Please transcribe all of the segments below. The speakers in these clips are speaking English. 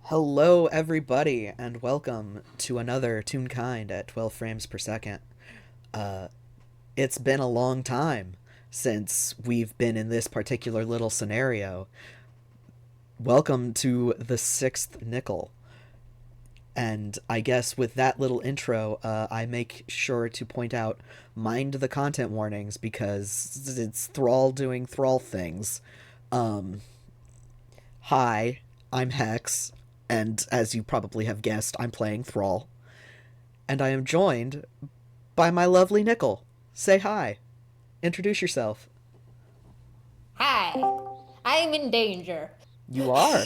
Hello, everybody, and welcome to another Toonkind at 12 frames per second. Uh, it's been a long time since we've been in this particular little scenario. Welcome to the sixth nickel. And I guess with that little intro, I make sure to point out mind the content warnings because it's Thrall doing Thrall things. Um, Hi, I'm Hex, and as you probably have guessed, I'm playing Thrall. And I am joined by my lovely Nickel. Say hi. Introduce yourself. Hi, I'm in danger. You are.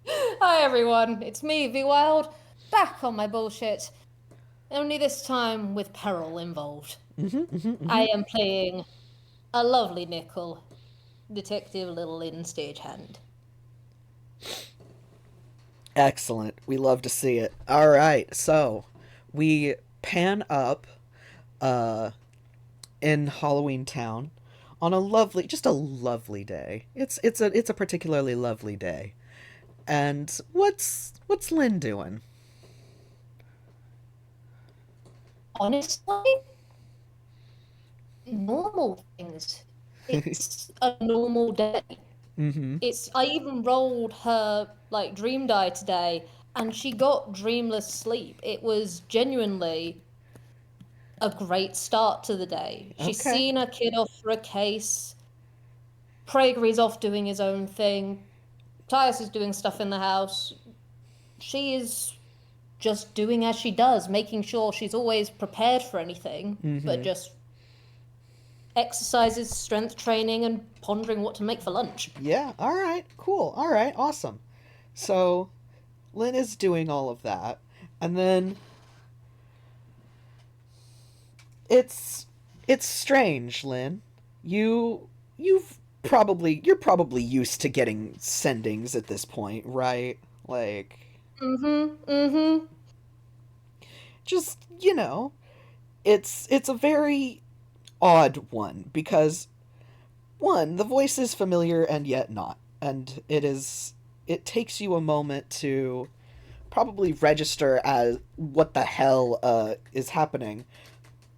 Hi everyone, it's me, V Wild, back on my bullshit. Only this time with peril involved. I am playing a lovely Nickel, Detective Little in stagehand. Excellent. We love to see it. All right, so we pan up uh, in Halloween Town on a lovely, just a lovely day. It's a particularly lovely day. And what's Lynn doing? Honestly, normal things. It's a normal day. Mm-hmm. I even rolled her dream die today and she got dreamless sleep. It was genuinely a great start to the day. She's Okay. seen her kid off for a case. Pragery's off doing his own thing. Tyus is doing stuff in the house. She is just doing as she does, making sure she's always prepared for anything, but Mm-hmm. just exercises, strength training, and pondering what to make for lunch. Yeah. All right. Cool. All right. Awesome. So Lynn is doing all of that, and then it's it's strange, Lynn. You're probably used to getting sendings at this point, right? Like Mm-hmm. Mm-hmm. just, it's a very odd one because one, the voice is familiar and yet not. And it takes you a moment to probably register as what the hell is happening.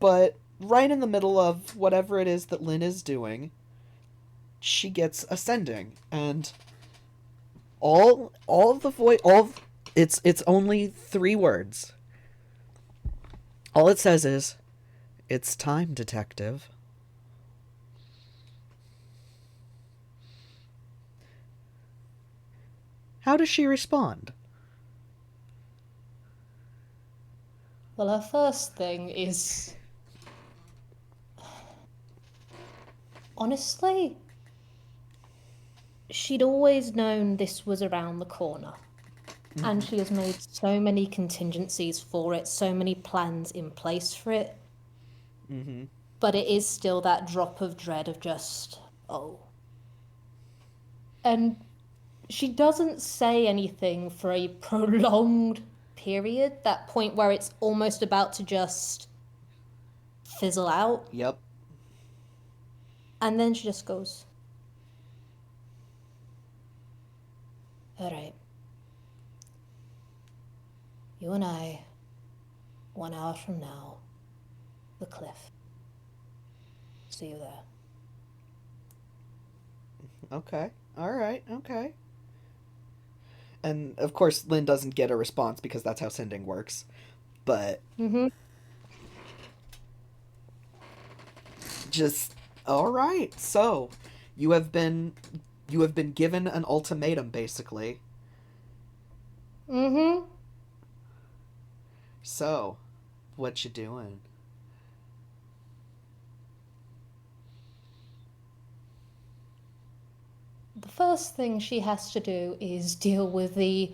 But right in the middle of whatever it is that Lynn is doing, she gets ascending, and all of the voice all it's only three words. All it says is, "It's time, detective." How does she respond? Well, her first thing is honestly, she'd always known this was around the corner. And Mm-hmm. she has made so many contingencies for it, so many plans in place for it. Mm-hmm. But it is still that drop of dread of just, oh. And she doesn't say anything for a prolonged period, that point where it's almost about to just fizzle out. Yep. And then she just goes, all right, you and I, 1 hour from now, the cliff. See you there. Okay. All right. Okay. And of course, Lynn doesn't get a response because that's how sending works. But Mm-hmm. just all right. So, you have been you have been given an ultimatum, basically. Mm-hmm. So, what you doing? The first thing she has to do is deal with the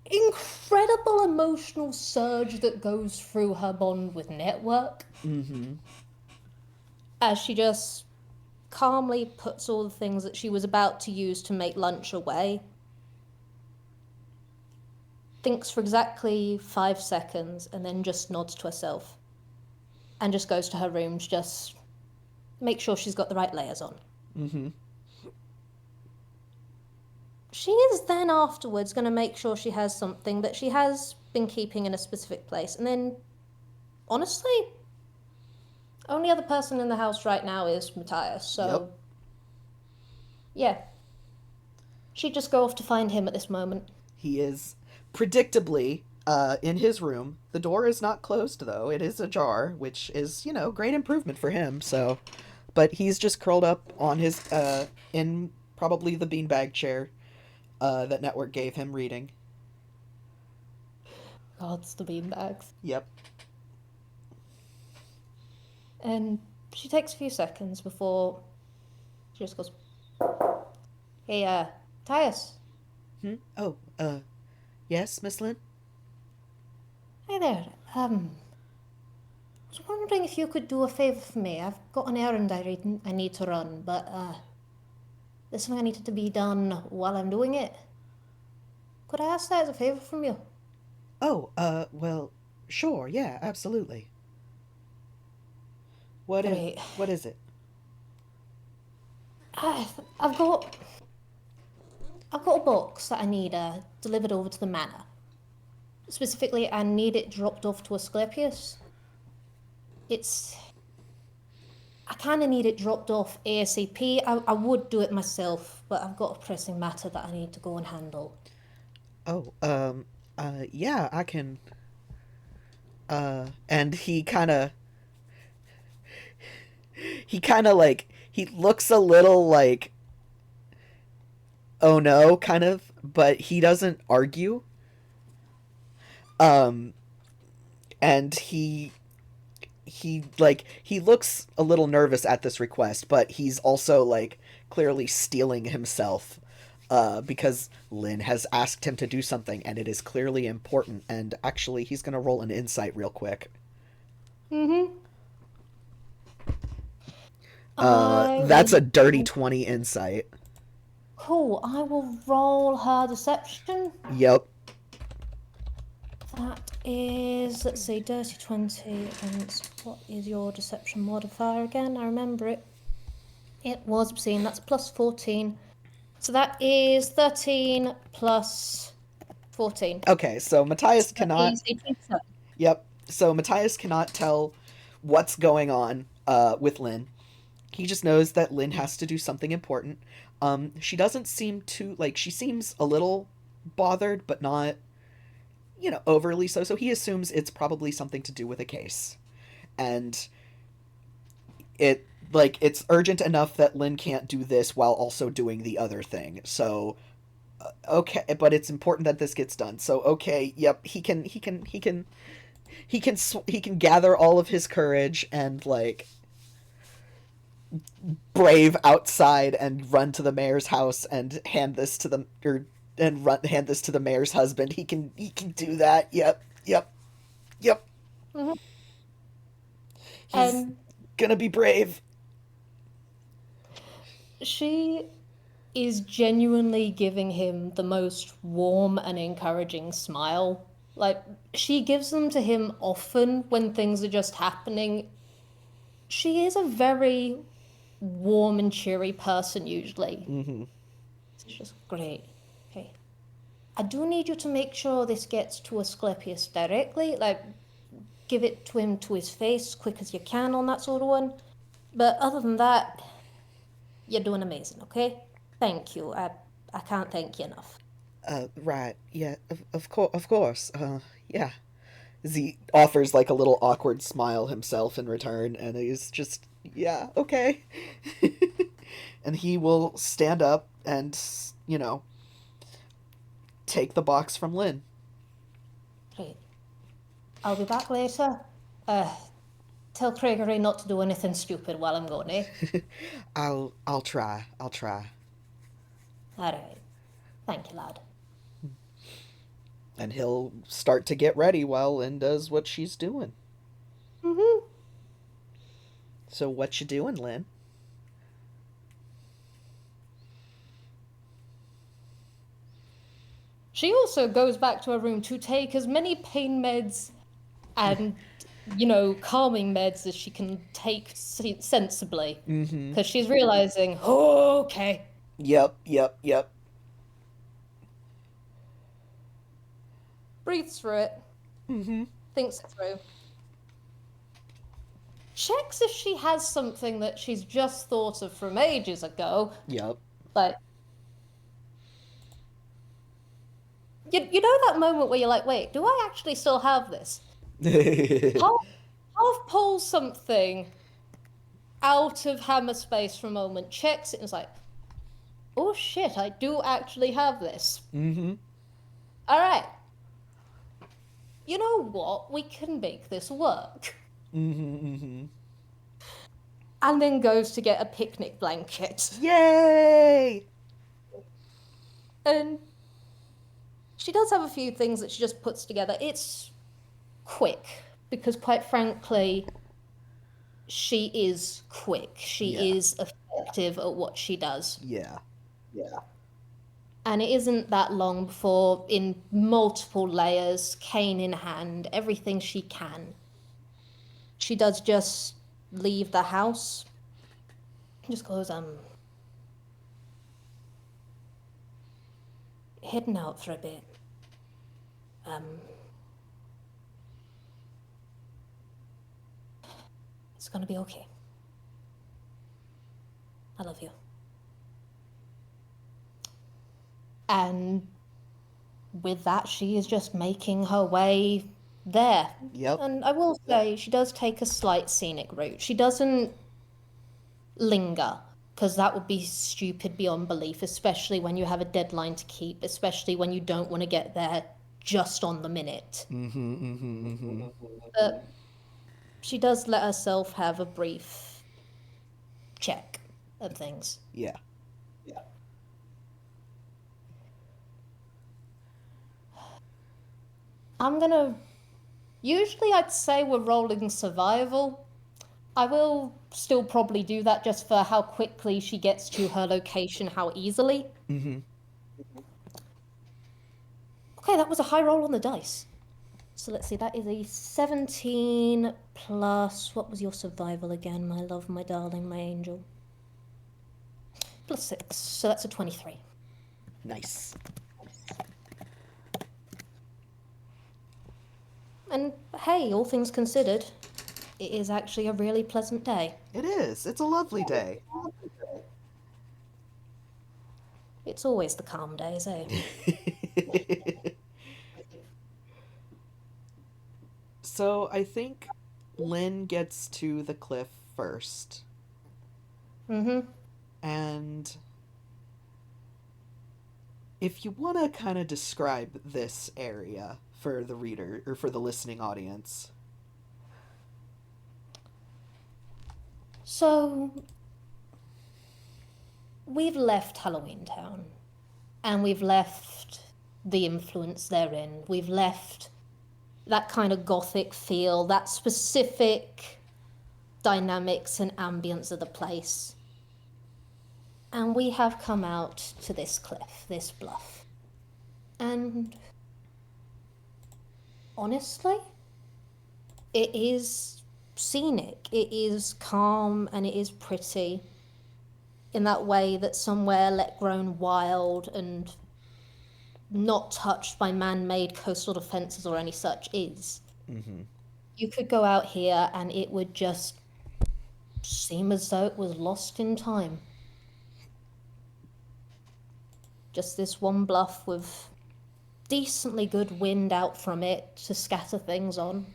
incredible emotional surge that goes through her bond with Network Mm-hmm. as she just calmly puts all the things that she was about to use to make lunch away, thinks for exactly 5 seconds, and then just nods to herself and just goes to her room to just make sure she's got the right layers on. Mm-hmm. She is then afterwards going to make sure she has something that she has been keeping in a specific place. And then, honestly, only other person in the house right now is Matthias. Yep. So, yeah. She'd just go off to find him at this moment. He is predictably in his room. The door is not closed, though. It is ajar, which is, great improvement for him. So, but he's just curled up on his, in probably the beanbag chair that Network gave him reading. God's the beanbags. Yep. And she takes a few seconds before she just goes, "Hey, Matthias." Oh, yes, Miss Lynn? Hey there. I was wondering if you could do a favor for me. I've got an errand I need to run, but there's something I needed to be done while I'm doing it. Could I ask that as a favor from you? Oh, well, sure, yeah, absolutely. Great. What is it? I've got a box that I need delivered over to the manor. Specifically, I need it dropped off to Asclepius. I kind of need it dropped off ASAP. I would do it myself, but I've got a pressing matter that I need to go and handle. Oh, yeah, I can. And he kind of like, he looks a little like, oh no, kind of, but he doesn't argue. Um, and he looks a little nervous at this request, but he's also like clearly steeling himself because Lynn has asked him to do something and it is clearly important, and actually he's going to roll an insight real quick. Mm-hmm. That's a dirty 20 insight. Cool. I will roll her deception. Yep. That is, let's see, dirty 20, and what is your deception modifier again? I remember it. It was obscene. That's plus 14. So that is 13 plus 14. Okay, so Matthias So cannot. Yep. So Matthias cannot tell what's going on with Lynn. He just knows that Lynn has to do something important. She doesn't seem to like. She seems a little bothered, but not, overly so. So he assumes it's probably something to do with a case, and it's urgent enough that Lynn can't do this while also doing the other thing. So okay, but it's important that this gets done. So okay, yep, he can gather all of his courage and like brave outside and run to the mayor's house and hand this to hand this to the mayor's husband. He can do that. Yep. Yep. Yep. Mm-hmm. He's gonna be brave. She is genuinely giving him the most warm and encouraging smile. Like, she gives them to him often when things are just happening. She is a very warm and cheery person usually. Mm-hmm. It's just great. Okay. I do need you to make sure this gets to Asclepius directly. Like, give it to him to his face quick as you can on that sort of one. But other than that, you're doing amazing, okay? Thank you. I can't thank you enough. Right. Yeah. Of course. Yeah. Z offers like a little awkward smile himself in return, and he's just, yeah, okay. And he will stand up and, take the box from Lynn. Great. I'll be back later. Tell Gregory not to do anything stupid while I'm gone, eh? I'll try. Alright. Thank you, lad. And he'll start to get ready while Lynn does what she's doing. Mm-hmm. So what you doing, Lynn? She also goes back to her room to take as many pain meds and, calming meds as she can take sensibly. Mm-hmm. Because she's realizing, oh, okay. Yep. breathes through it, thinks it through, checks if she has something that she's just thought of from ages ago. Yep. Like, you know that moment where you're like, wait, do I actually still have this? Half pulls something out of hammer space for a moment, checks it, and is like, oh shit, I do actually have this. All right. You know what? We can make this work. And then goes to get a picnic blanket. Yay! And she does have a few things that she just puts together. It's quick, because quite frankly, she is quick. She is effective at what she does. Yeah. And it isn't that long before, in multiple layers, cane in hand, everything she can, she does just leave the house. Just goes, heading out for a bit. It's gonna be okay. I love you. And with that, she is just making her way there. Yep. And I will say, she does take a slight scenic route. She doesn't linger, because that would be stupid beyond belief, especially when you have a deadline to keep, especially when you don't want to get there just on the minute. But she does let herself have a brief check of things. Yeah. Usually I'd say we're rolling survival. I will still probably do that just for how quickly she gets to her location, how easily. Okay, that was a high roll on the dice. So let's see, that is a 17 plus, what was your survival again, my love, my darling, my angel? Plus 6, so that's a 23. Nice. And hey, all things considered, it is actually a really pleasant day. It is. It's a lovely day. It's always the calm days, eh? So I think Lynn gets to the cliff first. And if you want to kind of describe this area for the reader, or for the listening audience. So, we've left Halloween Town, and we've left the influence therein. We've left that kind of gothic feel, that specific dynamics and ambience of the place. And we have come out to this cliff, this bluff. And honestly, it is scenic, it is calm, and it is pretty in that way that somewhere let grown wild and not touched by man-made coastal defenses or any such is. You could go out here and it would just seem as though it was lost in time. Just this one bluff with decently good wind out from it to scatter things on.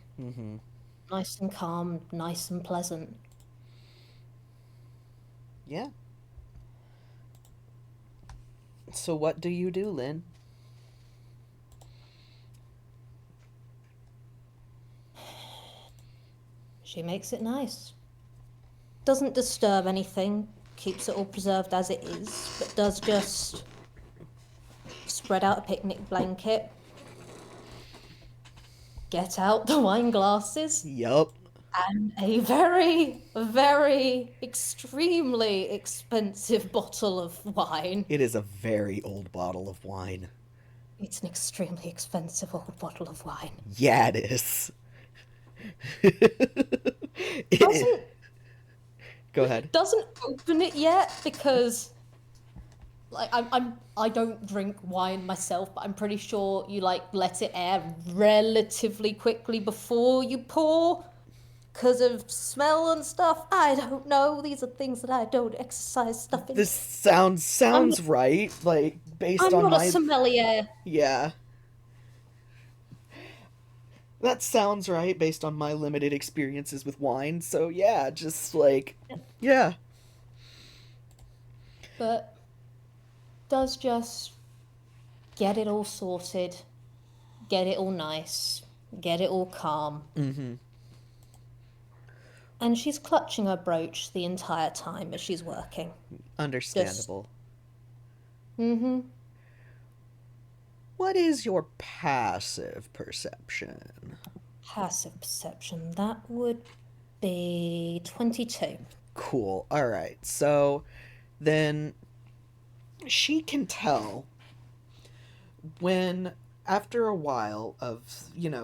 Nice and calm, nice and pleasant. Yeah. So what do you do, Lynn? She makes it nice. Doesn't disturb anything, keeps it all preserved as it is, but does just spread out a picnic blanket, get out the wine glasses, Yup. and a very, very extremely expensive bottle of wine. It is a very old bottle of wine. It's an extremely expensive old bottle of wine. Yeah, it is. Doesn't Go ahead. Doesn't open it yet because like I don't drink wine myself, but I'm pretty sure you like let it air relatively quickly before you pour because of smell and stuff. I don't know. These are things that I don't exercise stuff in. This sounds I'm right, like based I'm on not a my sommelier. yeah. That sounds right based on my limited experiences with wine. So yeah, just like yeah. But does just get it all sorted, get it all nice, get it all calm. Mhm. And she's clutching her brooch the entire time as she's working. Just, Understandable. mm-hmm. What is your passive perception? Passive perception. That would be 22. Cool. All right. So then she can tell when, after a while of,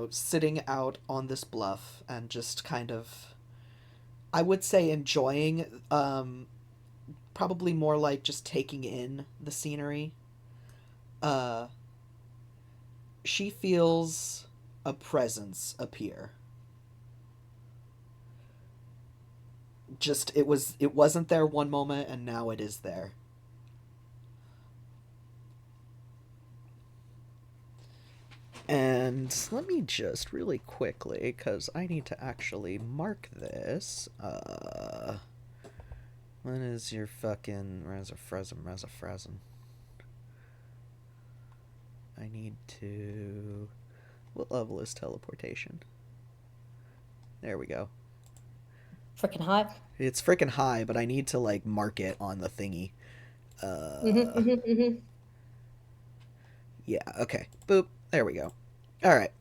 sitting out on this bluff and just kind of, I would say, enjoying, probably more like just taking in the scenery, uh, she feels a presence appear. Just it wasn't there one moment and now it is there. And let me just really quickly, because I need to actually mark this. When is your fucking Razafrazum? I need to. What level is teleportation? There we go. Freaking high. It's freaking high, but I need to like mark it on the thingy. Mm-hmm, mm-hmm, mm-hmm. Yeah, okay. Boop. There we go. All right.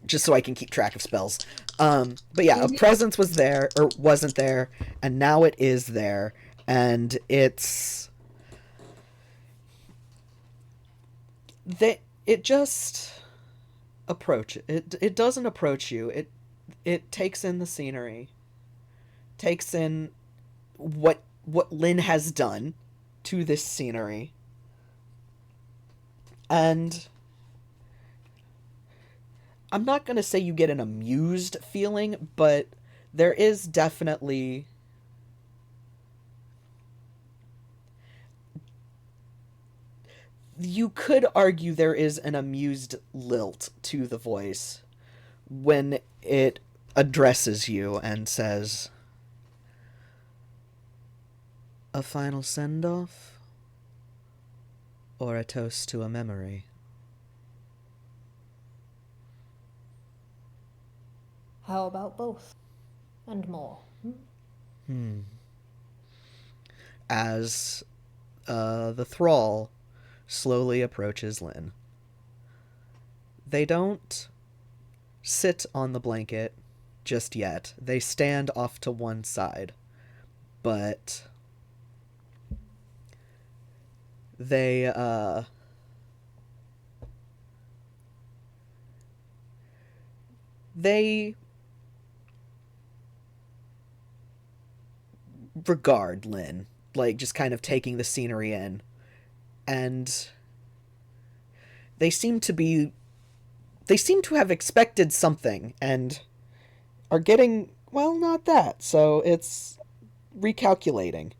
Just so I can keep track of spells. But yeah, a presence was there or wasn't there, and now it is there, and it just it doesn't approach you. It takes in the scenery, takes in what Lynn has done to this scenery, and I'm not going to say you get an amused feeling, but there is definitely you could argue there is an amused lilt to the voice when it addresses you and says, "A final send off or a toast to a memory?" How about both? And more. As the thrall slowly approaches Lynn. They don't sit on the blanket just yet. They stand off to one side. But they they regard Lynn, like just kind of taking the scenery in, and they seem to be they seem to have expected something and are getting, well, not that. So it's recalculating.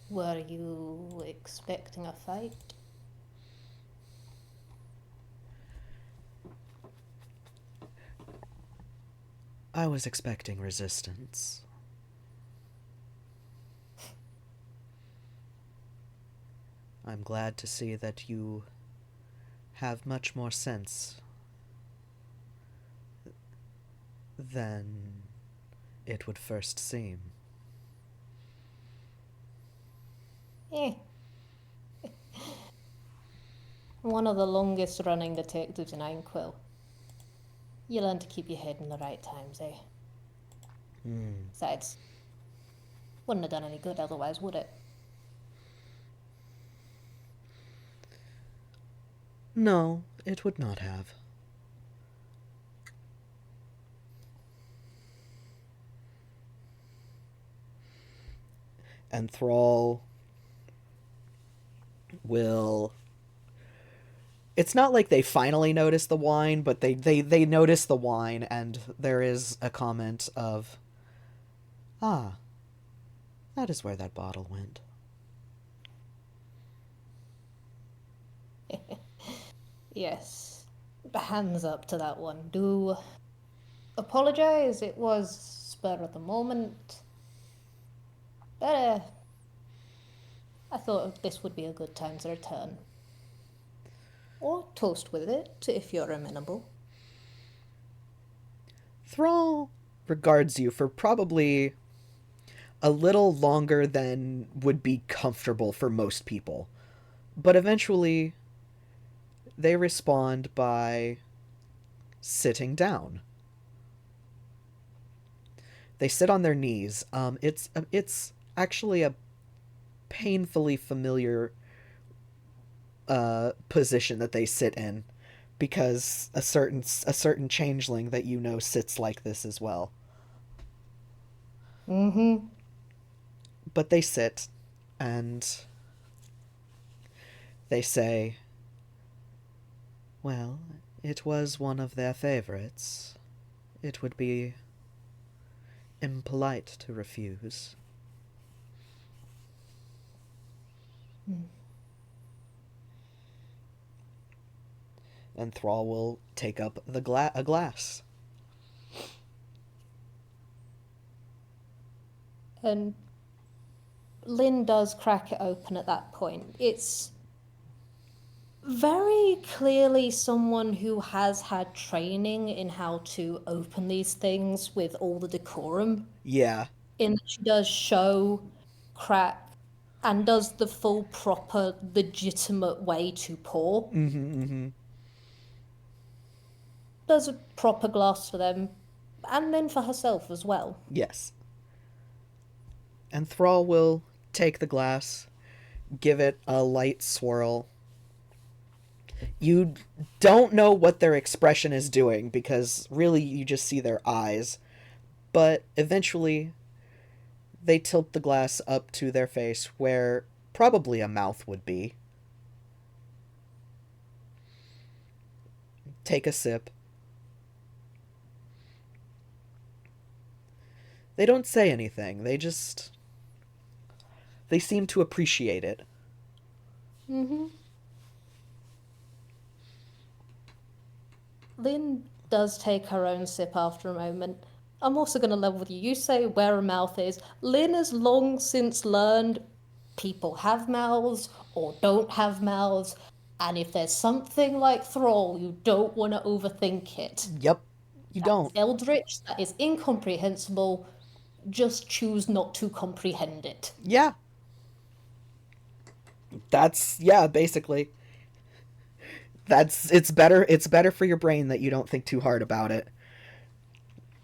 Were you expecting a fight? I was expecting resistance. I'm glad to see that you have much more sense than it would first seem. Eh. One of the longest running detectives in Ainquill. You learn to keep your head in the right times, eh? Besides, wouldn't have done any good otherwise, would it? No, it would not have. And Thrall will... It's not like they finally notice the wine, but they notice the wine, and there is a comment of, "Ah, that is where that bottle went." Yes. Hands up to that one. Do apologize. It was spur of the moment. But I thought this would be a good time to return. Or toast with it, if you're amenable. Thrall regards you for probably a little longer than would be comfortable for most people. But eventually, they respond by sitting down. They sit on their knees. It's actually a painfully familiar position that they sit in, because a certain changeling that you know sits like this as well. Mm-hmm. But they sit, and they say, "Well, it was one of their favorites. It would be impolite to refuse." And Thrall will take up a glass. And Lynn does crack it open at that point. It's very clearly someone who has had training in how to open these things with all the decorum. Yeah. In that she does show crack and does the full proper legitimate way to pour. Does a proper glass for them, and then for herself as well. Yes. And Thrall will take the glass, give it a light swirl. You don't know what their expression is doing, because really you just see their eyes. But eventually, they tilt the glass up to their face where probably a mouth would be. Take a sip. They don't say anything. They seem to appreciate it. Mm-hmm. Lynn does take her own sip after a moment. I'm also going to level with you. You say where a mouth is. Lynn has long since learned people have mouths or don't have mouths. And if there's something like Thrall, you don't want to overthink it. Yep, you That's don't. eldritch, that is incomprehensible. Just choose not to comprehend it. Yeah. Yeah, basically. It's better for your brain that you don't think too hard about it.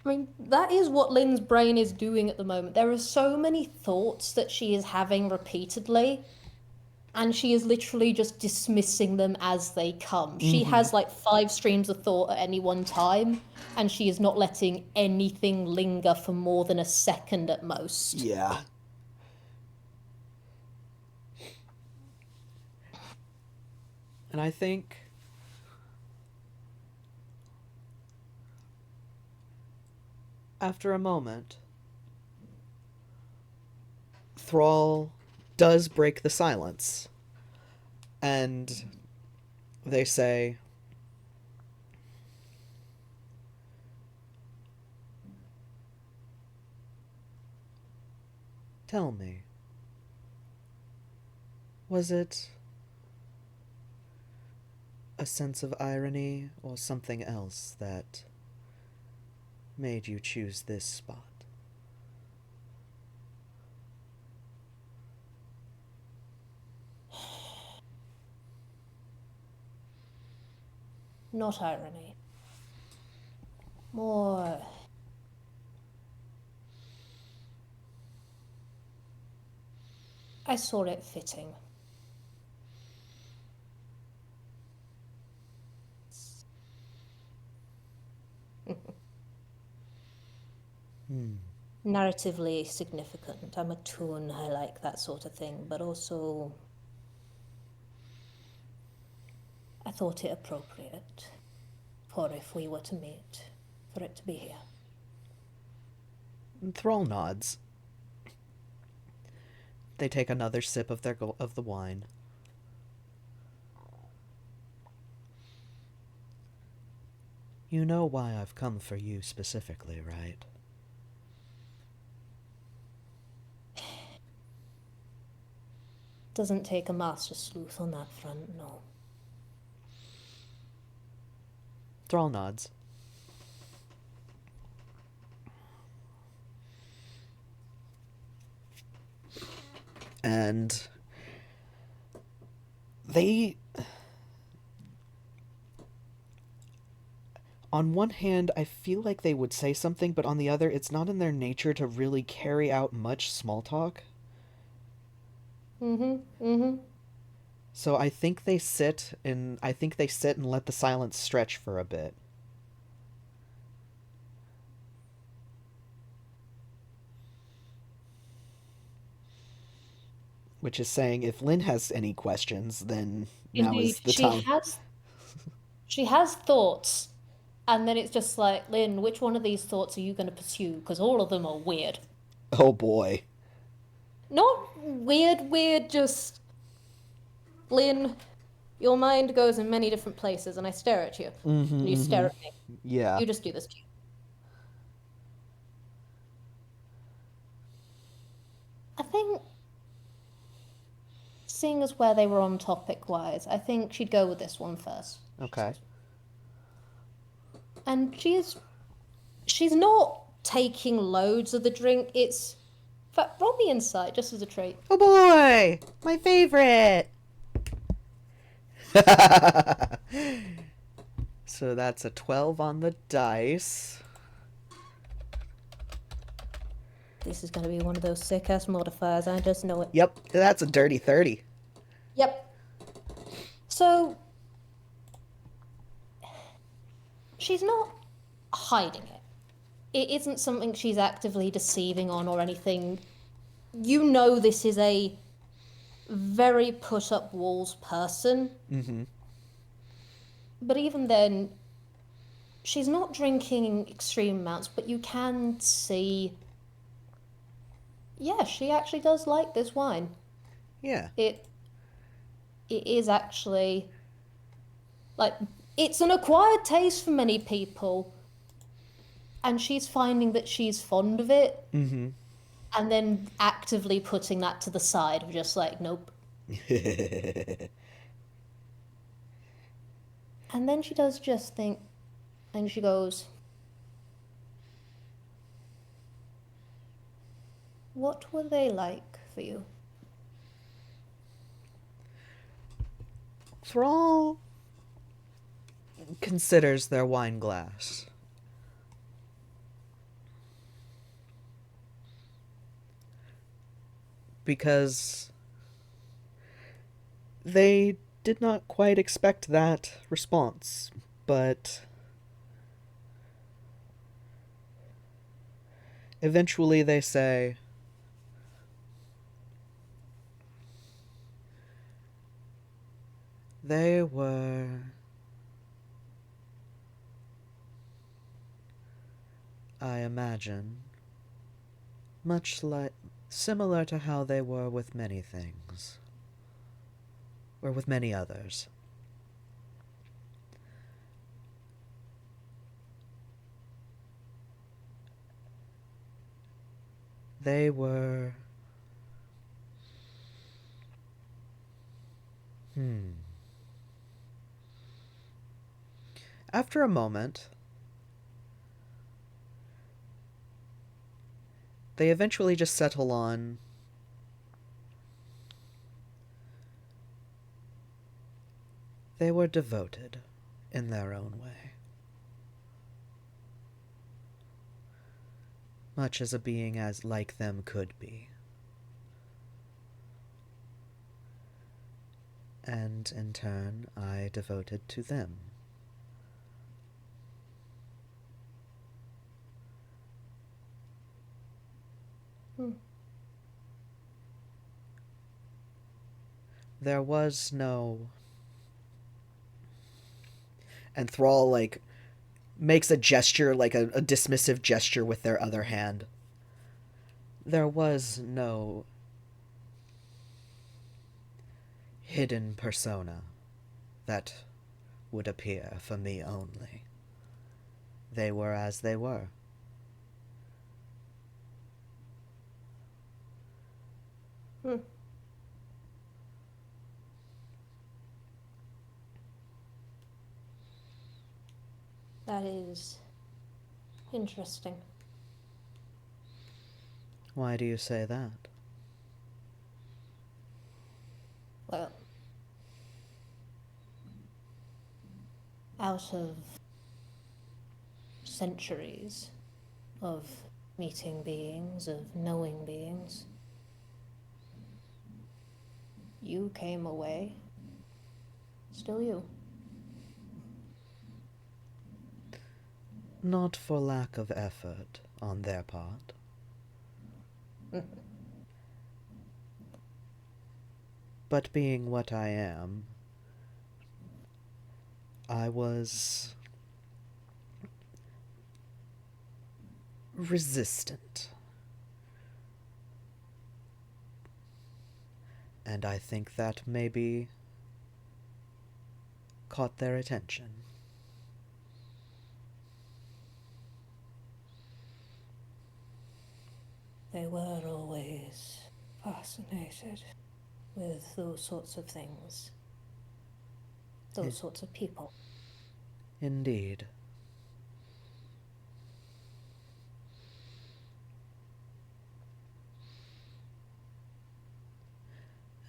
I mean, that is what Lynn's brain is doing at the moment. There are so many thoughts that she is having repeatedly, and she is literally just dismissing them as they come. She has like 5 streams of thought at any one time, and she is not letting anything linger for more than a second at most. Yeah. And I think after a moment, Thrall does break the silence. And they say, "Tell me, was it a sense of irony or something else that made you choose this spot?" Not irony. More. I saw it fitting. narratively significant. I'm a toon, I like that sort of thing, but also I thought it appropriate for if we were to meet, for it to be here. And Thrall nods. They take another sip of the wine. You know why I've come for you specifically, right? Doesn't take a master sleuth on that front, no. Thrall nods. And they, on one hand, I feel like they would say something, but on the other, it's not in their nature to really carry out much small talk. So I think they sit and let the silence stretch for a bit. Which is saying if Lynn has any questions, then now is Indeed, the time. she has thoughts, and then it's just like, Lynn, which one of these thoughts are you going to pursue? Because all of them are weird. Oh boy. Not weird, just Lynn, your mind goes in many different places, and I stare at you, and you stare at me. Yeah. You just do this to you. I think, seeing as where they were on topic-wise, I think she'd go with this one first. Okay. And she's not taking loads of the drink. It's, in fact, roll me insight just as a trait. Oh boy! My favorite! So that's a 12 on the dice. This is going to be one of those sick-ass modifiers, I just know it. Yep, that's a dirty 30. Yep. So, she's not hiding it. It isn't something she's actively deceiving on or anything. You know this is a very put-up walls person. But even then, she's not drinking extreme amounts, but you can see, yeah, she actually does like this wine. Yeah. It is actually, like, it's an acquired taste for many people, and she's finding that she's fond of it, and then actively putting that to the side of just like, nope. And then she does just think, and she goes, what were they like for you? Thrall considers their wine glass. Because they did not quite expect that response, but eventually they say, they were, I imagine, much like, similar to how they were with many things, or with many others. They were... After a moment, they eventually just settle on... They were devoted in their own way. Much as a being as like them could be. And in turn, I devoted to them. There was no. And Thrall, like, makes a gesture, like a dismissive gesture with their other hand. There was no hidden persona that would appear for me only. They were as they were. That is interesting. Why do you say that? Well, out of centuries of meeting beings, of knowing beings, you came away still you. Not for lack of effort on their part. But being what I am, I was resistant. And I think that maybe caught their attention. They were always fascinated with those sorts of things, those sorts of people. Indeed.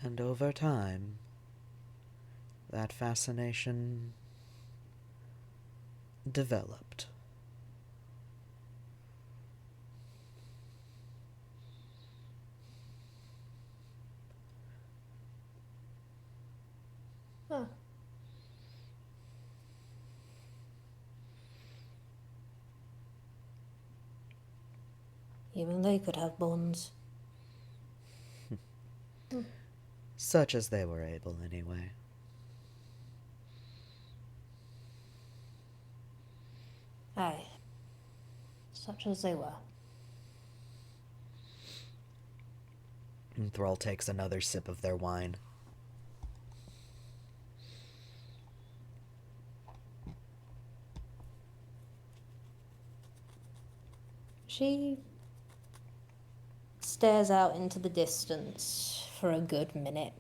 And over time, that fascination developed. Huh. Even they could have bonds. Such as they were able, anyway. Aye. Such as they were. And Thrall takes another sip of their wine. She stares out into the distance for a good minute.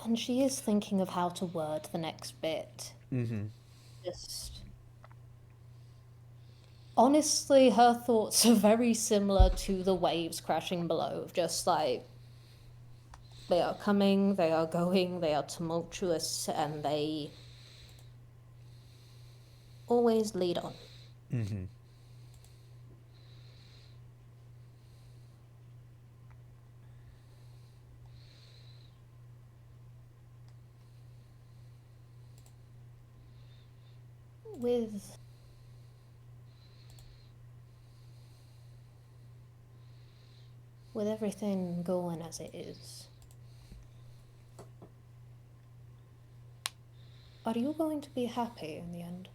And she is thinking of how to word the next bit. Just. Honestly, her thoughts are very similar to the waves crashing below. Just like, they are coming, they are going, they are tumultuous, and they always lead on. With everything going as it is, are you going to be happy in the end?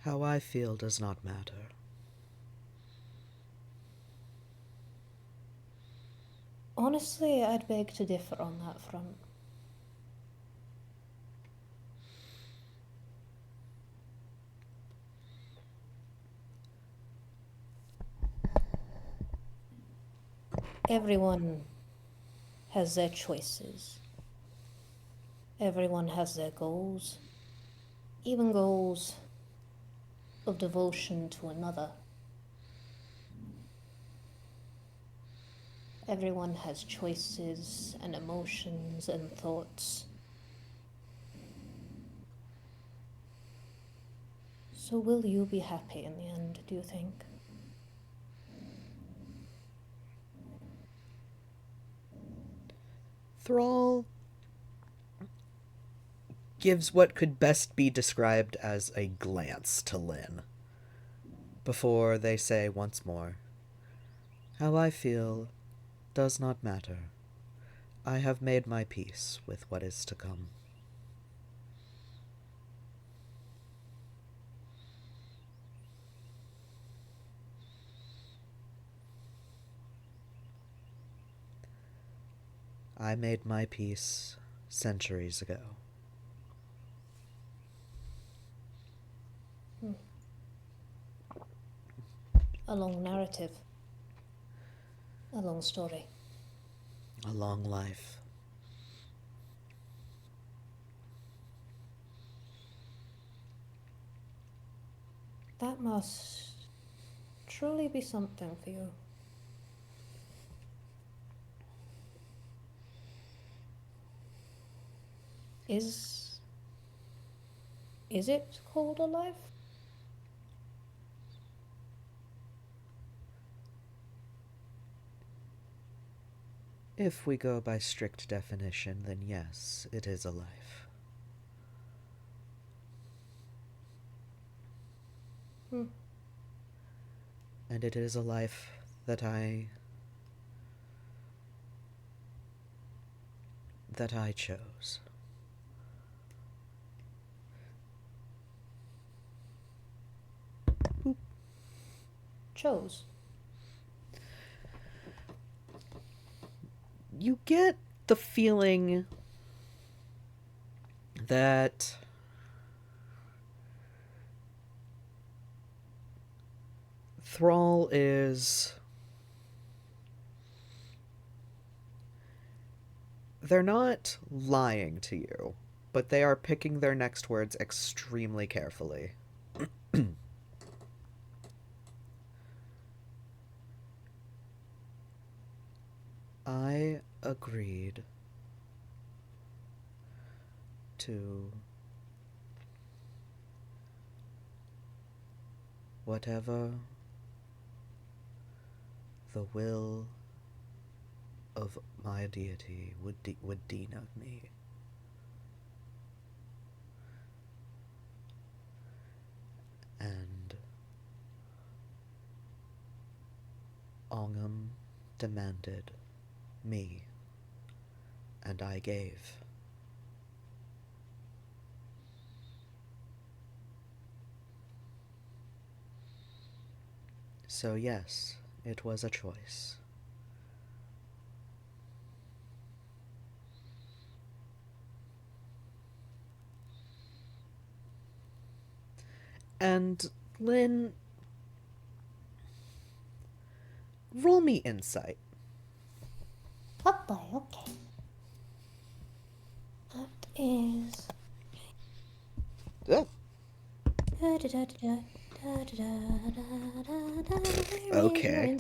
How I feel does not matter. Honestly, I'd beg to differ on that front. Everyone has their choices. Everyone has their goals, even goals of devotion to another. Everyone has choices and emotions and thoughts. So will you be happy in the end, do you think? Thrall gives what could best be described as a glance to Lynn before they say once more, "How I feel does not matter. I have made my peace with what is to come." I made my peace centuries ago. A long narrative. A long story. A long life. That must truly be something for you. Is it called a life? If we go by strict definition, then yes, it is a life. And it is a life that I chose. Chose. You get the feeling that Thrall is... They're not lying to you, but they are picking their next words extremely carefully. I agreed to whatever the will of my deity would deem of me. And Ongum demanded me, and I gave. So yes, it was a choice. And Lynn, roll me insight. Oh boy, okay. That is... Okay. I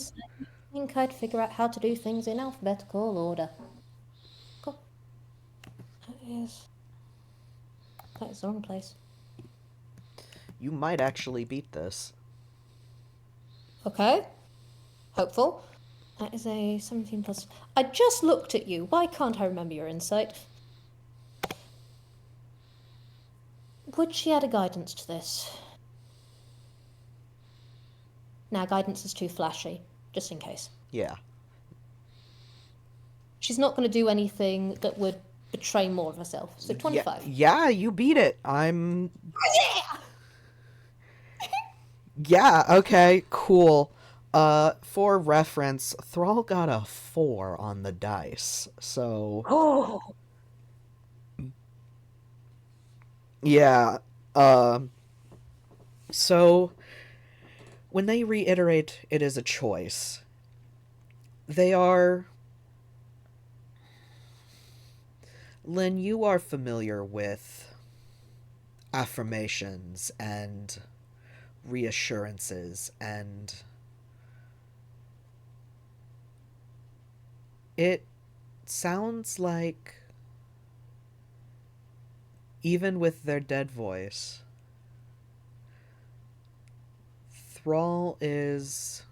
think I'd figure out how to do things in alphabetical order. Cool. That is the wrong place. You might actually beat this. Okay. Hopeful. That is a 17 plus... I just looked at you. Why can't I remember your insight? Would she add a guidance to this? Now, guidance is too flashy, just in case. Yeah. She's not going to do anything that would betray more of herself. So 25. Yeah, you beat it. I'm... Yeah! Yeah, okay, cool. For reference, Thrall got a 4 on the dice, so... Oh! Yeah, so... When they reiterate it is a choice, they are... Lynn, you are familiar with affirmations and reassurances, and it sounds like, even with their dead voice, Thrall is...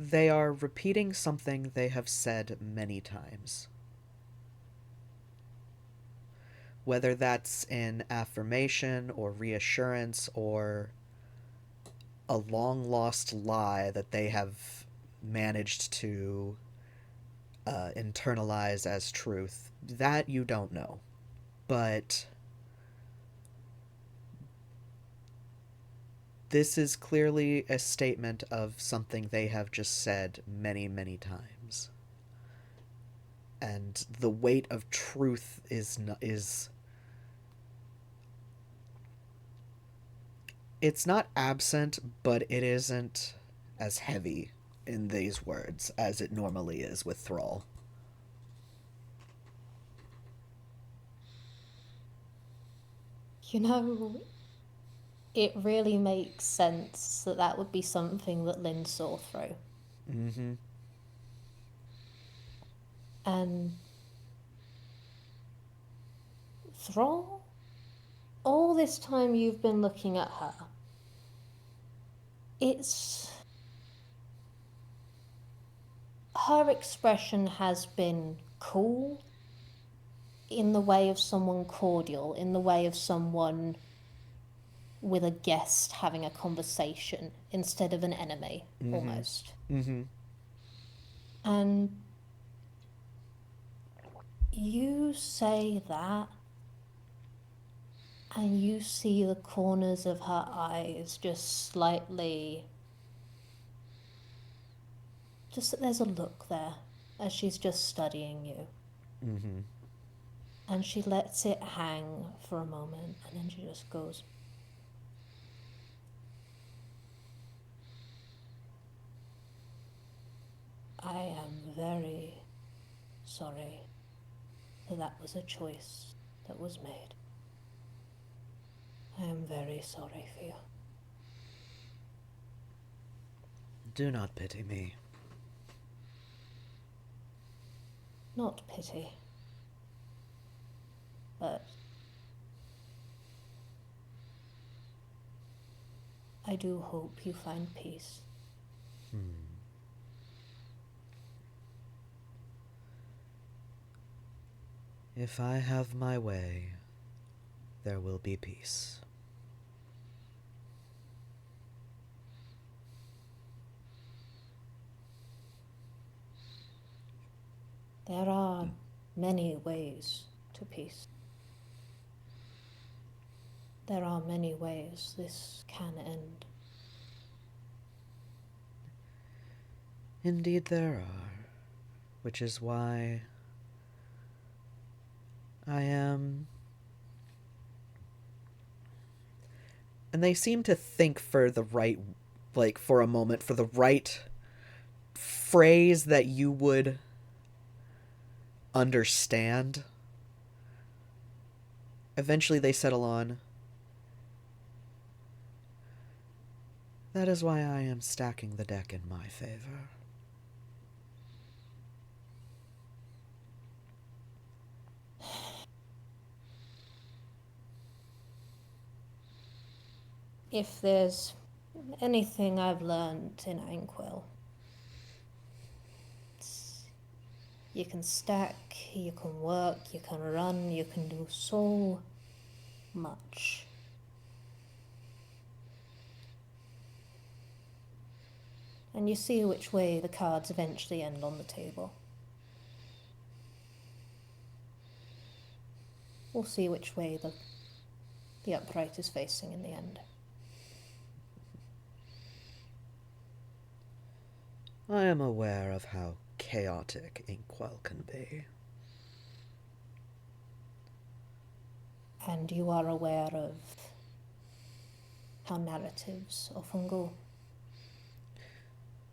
They are repeating something they have said many times. Whether that's in affirmation or reassurance or a long lost lie that they have managed to internalize as truth, that you don't know. But this is clearly a statement of something they have just said many, many times. And the weight of truth is it's not absent, but it isn't as heavy in these words as it normally is with Thrall. You know, it really makes sense that that would be something that Lynn saw through. Mm-hmm. And Thrall, all this time you've been looking at her, it's... her expression has been cool, in the way of someone cordial, in the way of someone with a guest having a conversation instead of an enemy, almost. Mm-hmm. And you say that, and you see the corners of her eyes just slightly... just that there's a look there as she's just studying you. Mm-hmm. And she lets it hang for a moment, and then she just goes, I am very sorry that that was a choice that was made. I am very sorry for you. Do not pity me. Not pity, but I do hope you find peace. If I have my way, there will be peace. There are many ways to peace. There are many ways this can end. Indeed there are, which is why I am... And they seem to think for the right, like, for a moment, for the right phrase that you would understand. Eventually they settle on, that is why I am stacking the deck in my favor. If there's anything I've learned in Anquil, you can stack, you can work, you can run, you can do so much. And you see which way the cards eventually end on the table. We'll see which way the upright is facing in the end. I am aware of how chaotic Inkwell can be. And you are aware of how narratives often go.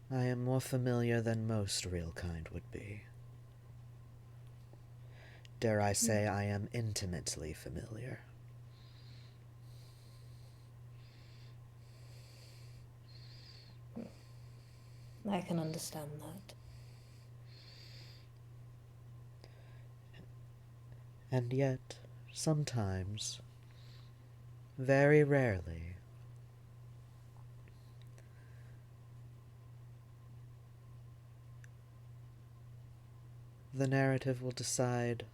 I am more familiar than most real kind would be. Dare I say I am intimately familiar. I can understand that. And yet, sometimes, very rarely, the narrative will decide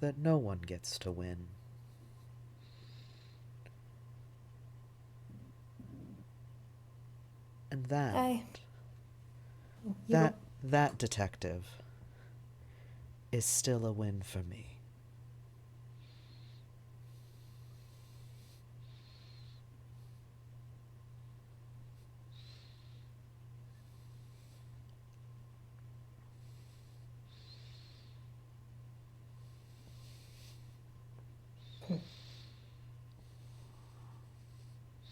that no one gets to win. And that detective is still a win for me.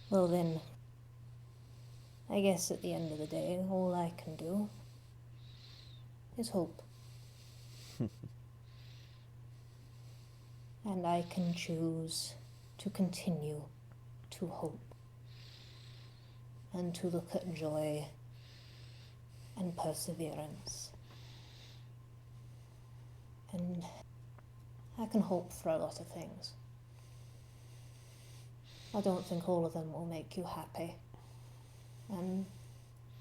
Well then, I guess at the end of the day, all I can do is hope. And I can choose to continue to hope and to look at joy and perseverance. And I can hope for a lot of things. I don't think all of them will make you happy. And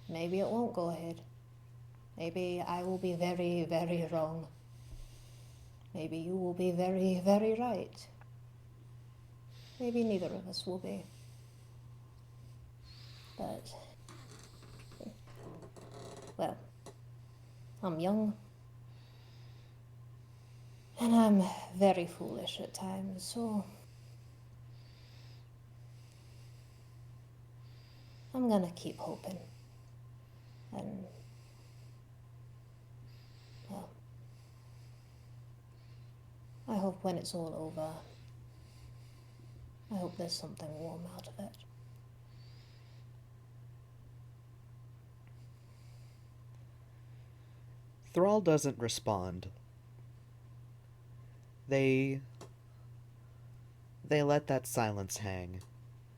maybe it won't go ahead. Maybe I will be very, very wrong. Maybe you will be very, very right. Maybe neither of us will be. But, well, I'm young. And I'm very foolish at times, so I'm gonna keep hoping. And, well, I hope when it's all over, I hope there's something warm out of it. Thrall doesn't respond. They let that silence hang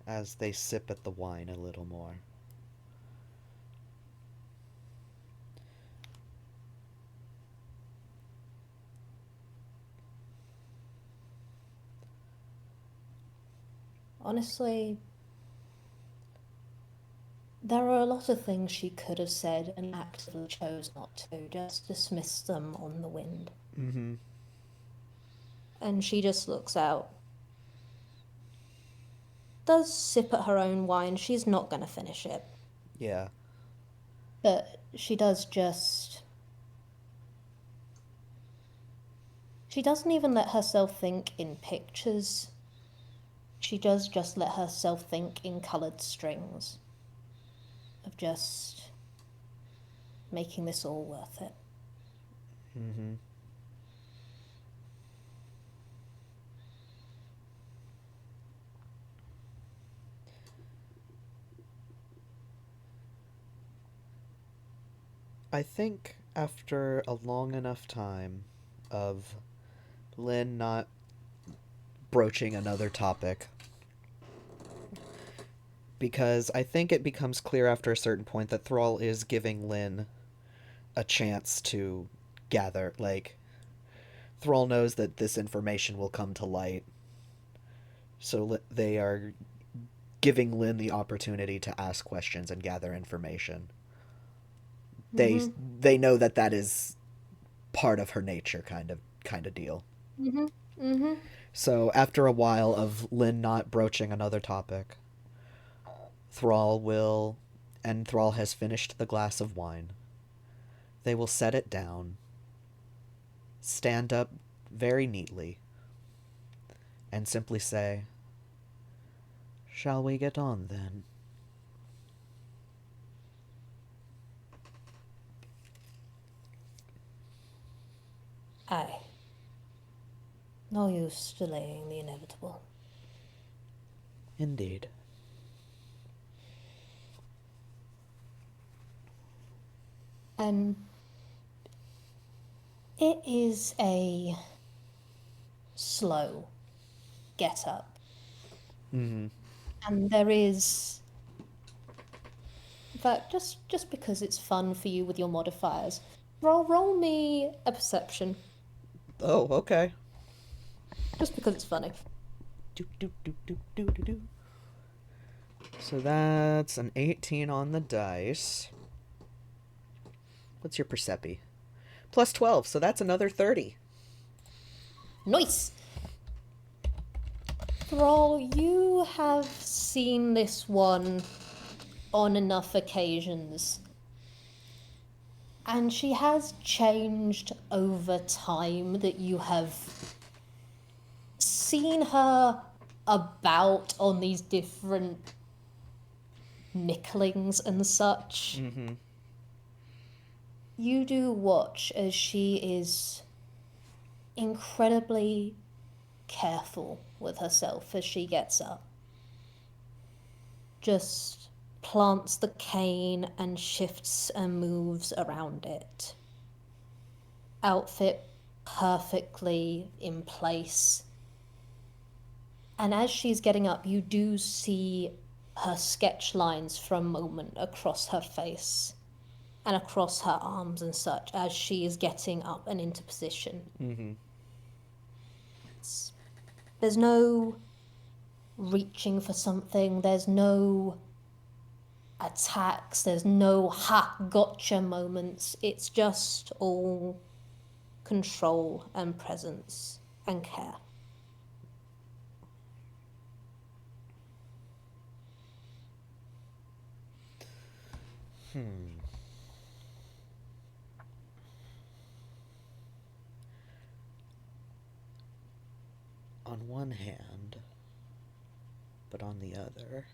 as they sip at the wine a little more. Honestly, there are a lot of things she could have said and actively chose not to, just dismissed them on the wind. Mm-hmm. And she just looks out. Does sip at her own wine. She's not going to finish it. Yeah. But she does just... She doesn't even let herself think in pictures. She does just let herself think in coloured strings. Of just making this all worth it. Mm-hmm. I think after a long enough time of Lynn not broaching another topic, because I think it becomes clear after a certain point that Thrall is giving Lynn a chance to gather. Like, Thrall knows that this information will come to light, so they are giving Lynn the opportunity to ask questions and gather information. They know that that is part of her nature, kind of deal. Mm-hmm. Mm-hmm. So after a while of Lynn not broaching another topic, Thrall has finished the glass of wine. They will set it down, stand up very neatly, and simply say, "Shall we get on then?" Aye. No use delaying the inevitable. Indeed. And it is a slow get up. Mm-hmm. And there is... In fact, just because it's fun for you with your modifiers, roll me a perception. Oh, okay. Just because it's funny. So that's an 18 on the dice. What's your percepi? Plus 12, so that's another 30. Nice! Thrall, you have seen this one on enough occasions. And she has changed over time that you have seen her about on these different nicklings and such. Mm-hmm. You do watch as she is incredibly careful with herself as she gets up. Just plants the cane and shifts and moves around it. Outfit perfectly in place. And as she's getting up, you do see her sketch lines for a moment across her face and across her arms and such as she is getting up and into position. Mm-hmm. There's no reaching for something, there's no attacks, there's no ha gotcha moments. It's just all control and presence and care. On one hand, but on the other,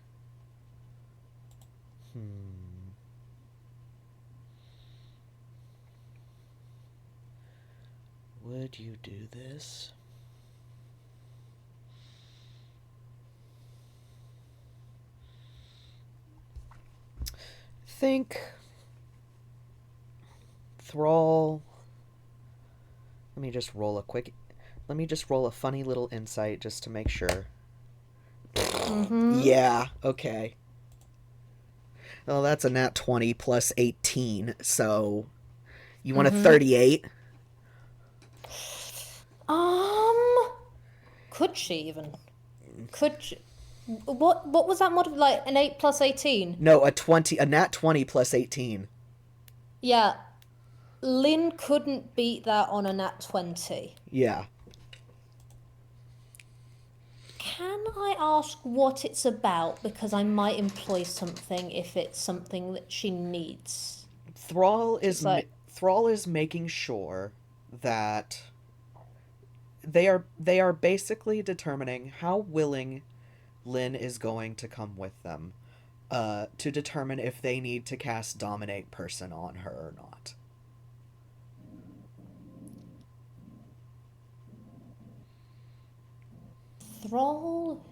would you do this? Think Thrall. Let me just roll a funny little insight just to make sure. Mm-hmm. Yeah, okay. Well, that's a nat 20 plus 18, so you want a 38? Could she even? Could she? What was that mod? Like an 8 plus 18? No, a nat 20 plus 18. Yeah. Lynn couldn't beat that on a nat 20. Yeah. Can I ask what it's about? Because I might employ something if it's something that she needs. Thrall is making sure that they are basically determining how willing Lynn is going to come with them, to determine if they need to cast Dominate Person on her or not. Thrall,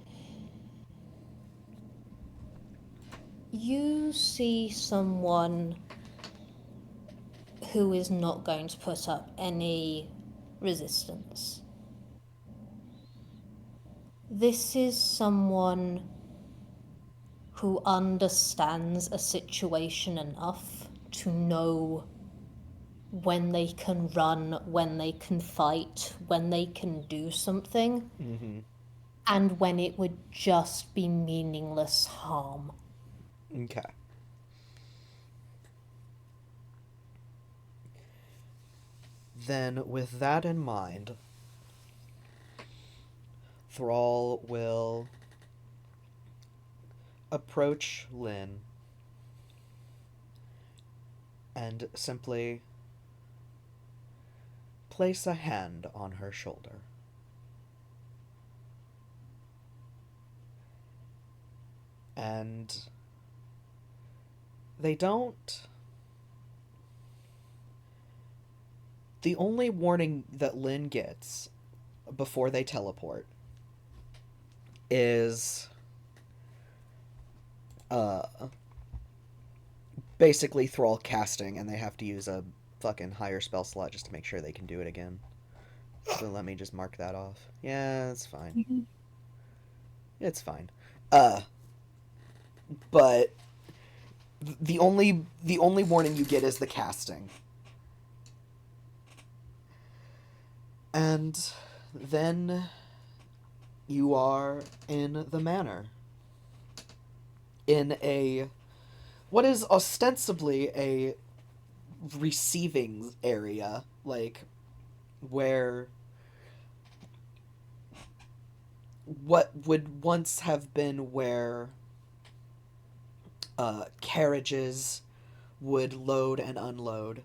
you see someone who is not going to put up any resistance. This is someone who understands a situation enough to know when they can run, when they can fight, when they can do something, and when it would just be meaningless harm. Okay. Then, with that in mind, Thrall will approach Lynn and simply place a hand on her shoulder. And they don't... The only warning that Lynn gets before they teleport is basically Thrall casting, and they have to use a fucking higher spell slot just to make sure they can do it again. So let me just mark that off. Yeah, it's fine. It's fine. But the only warning you get is the casting. And then you are in the manor. In what is ostensibly a receiving area, like where what would once have been where carriages would load and unload.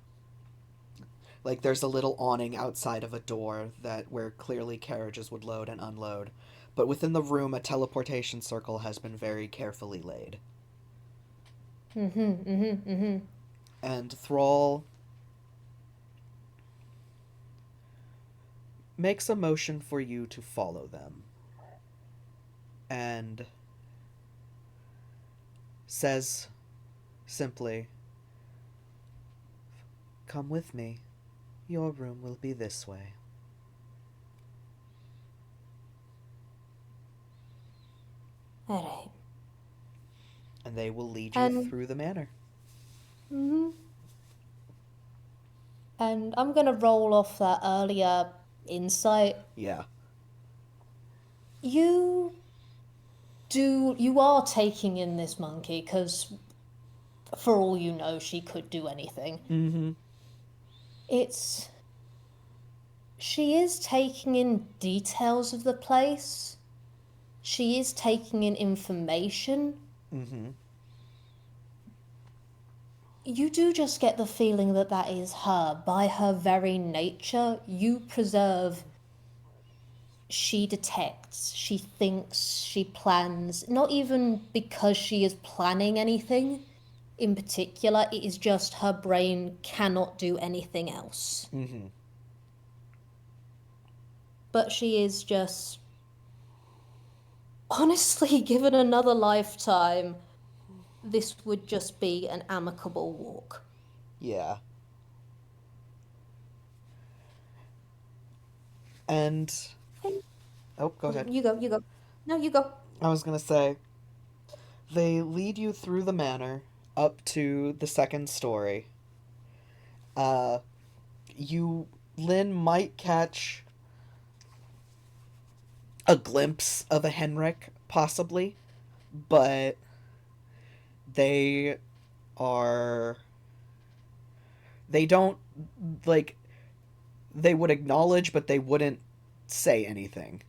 Like there's a little awning outside of a door that where clearly carriages would load and unload. But within the room, a teleportation circle has been very carefully laid. And Thrall makes a motion for you to follow them. And says simply, "Come with me. Your room will be this way." All right. And they will lead you And through the manor. mhm. And I'm gonna roll off that earlier insight. Yeah. You you are taking in this monkey because for all you know, she could do anything. Mm-hmm. It's she is taking in details of the place. She is taking in information. Mm-hmm. You do just get the feeling that that is her. By her very nature, you preserve. She detects, she thinks, she plans, not even because she is planning anything in particular, it is just her brain cannot do anything else. Mm-hmm. But she is just. Honestly, given another lifetime, this would just be an amicable walk. Yeah. And oh, go ahead. You go, you go. No, you go. I was gonna say they lead you through the manor up to the second story. Uh, you Lynn might catch a glimpse of a Henrik, possibly, but they are they don't like they would acknowledge, but they wouldn't say anything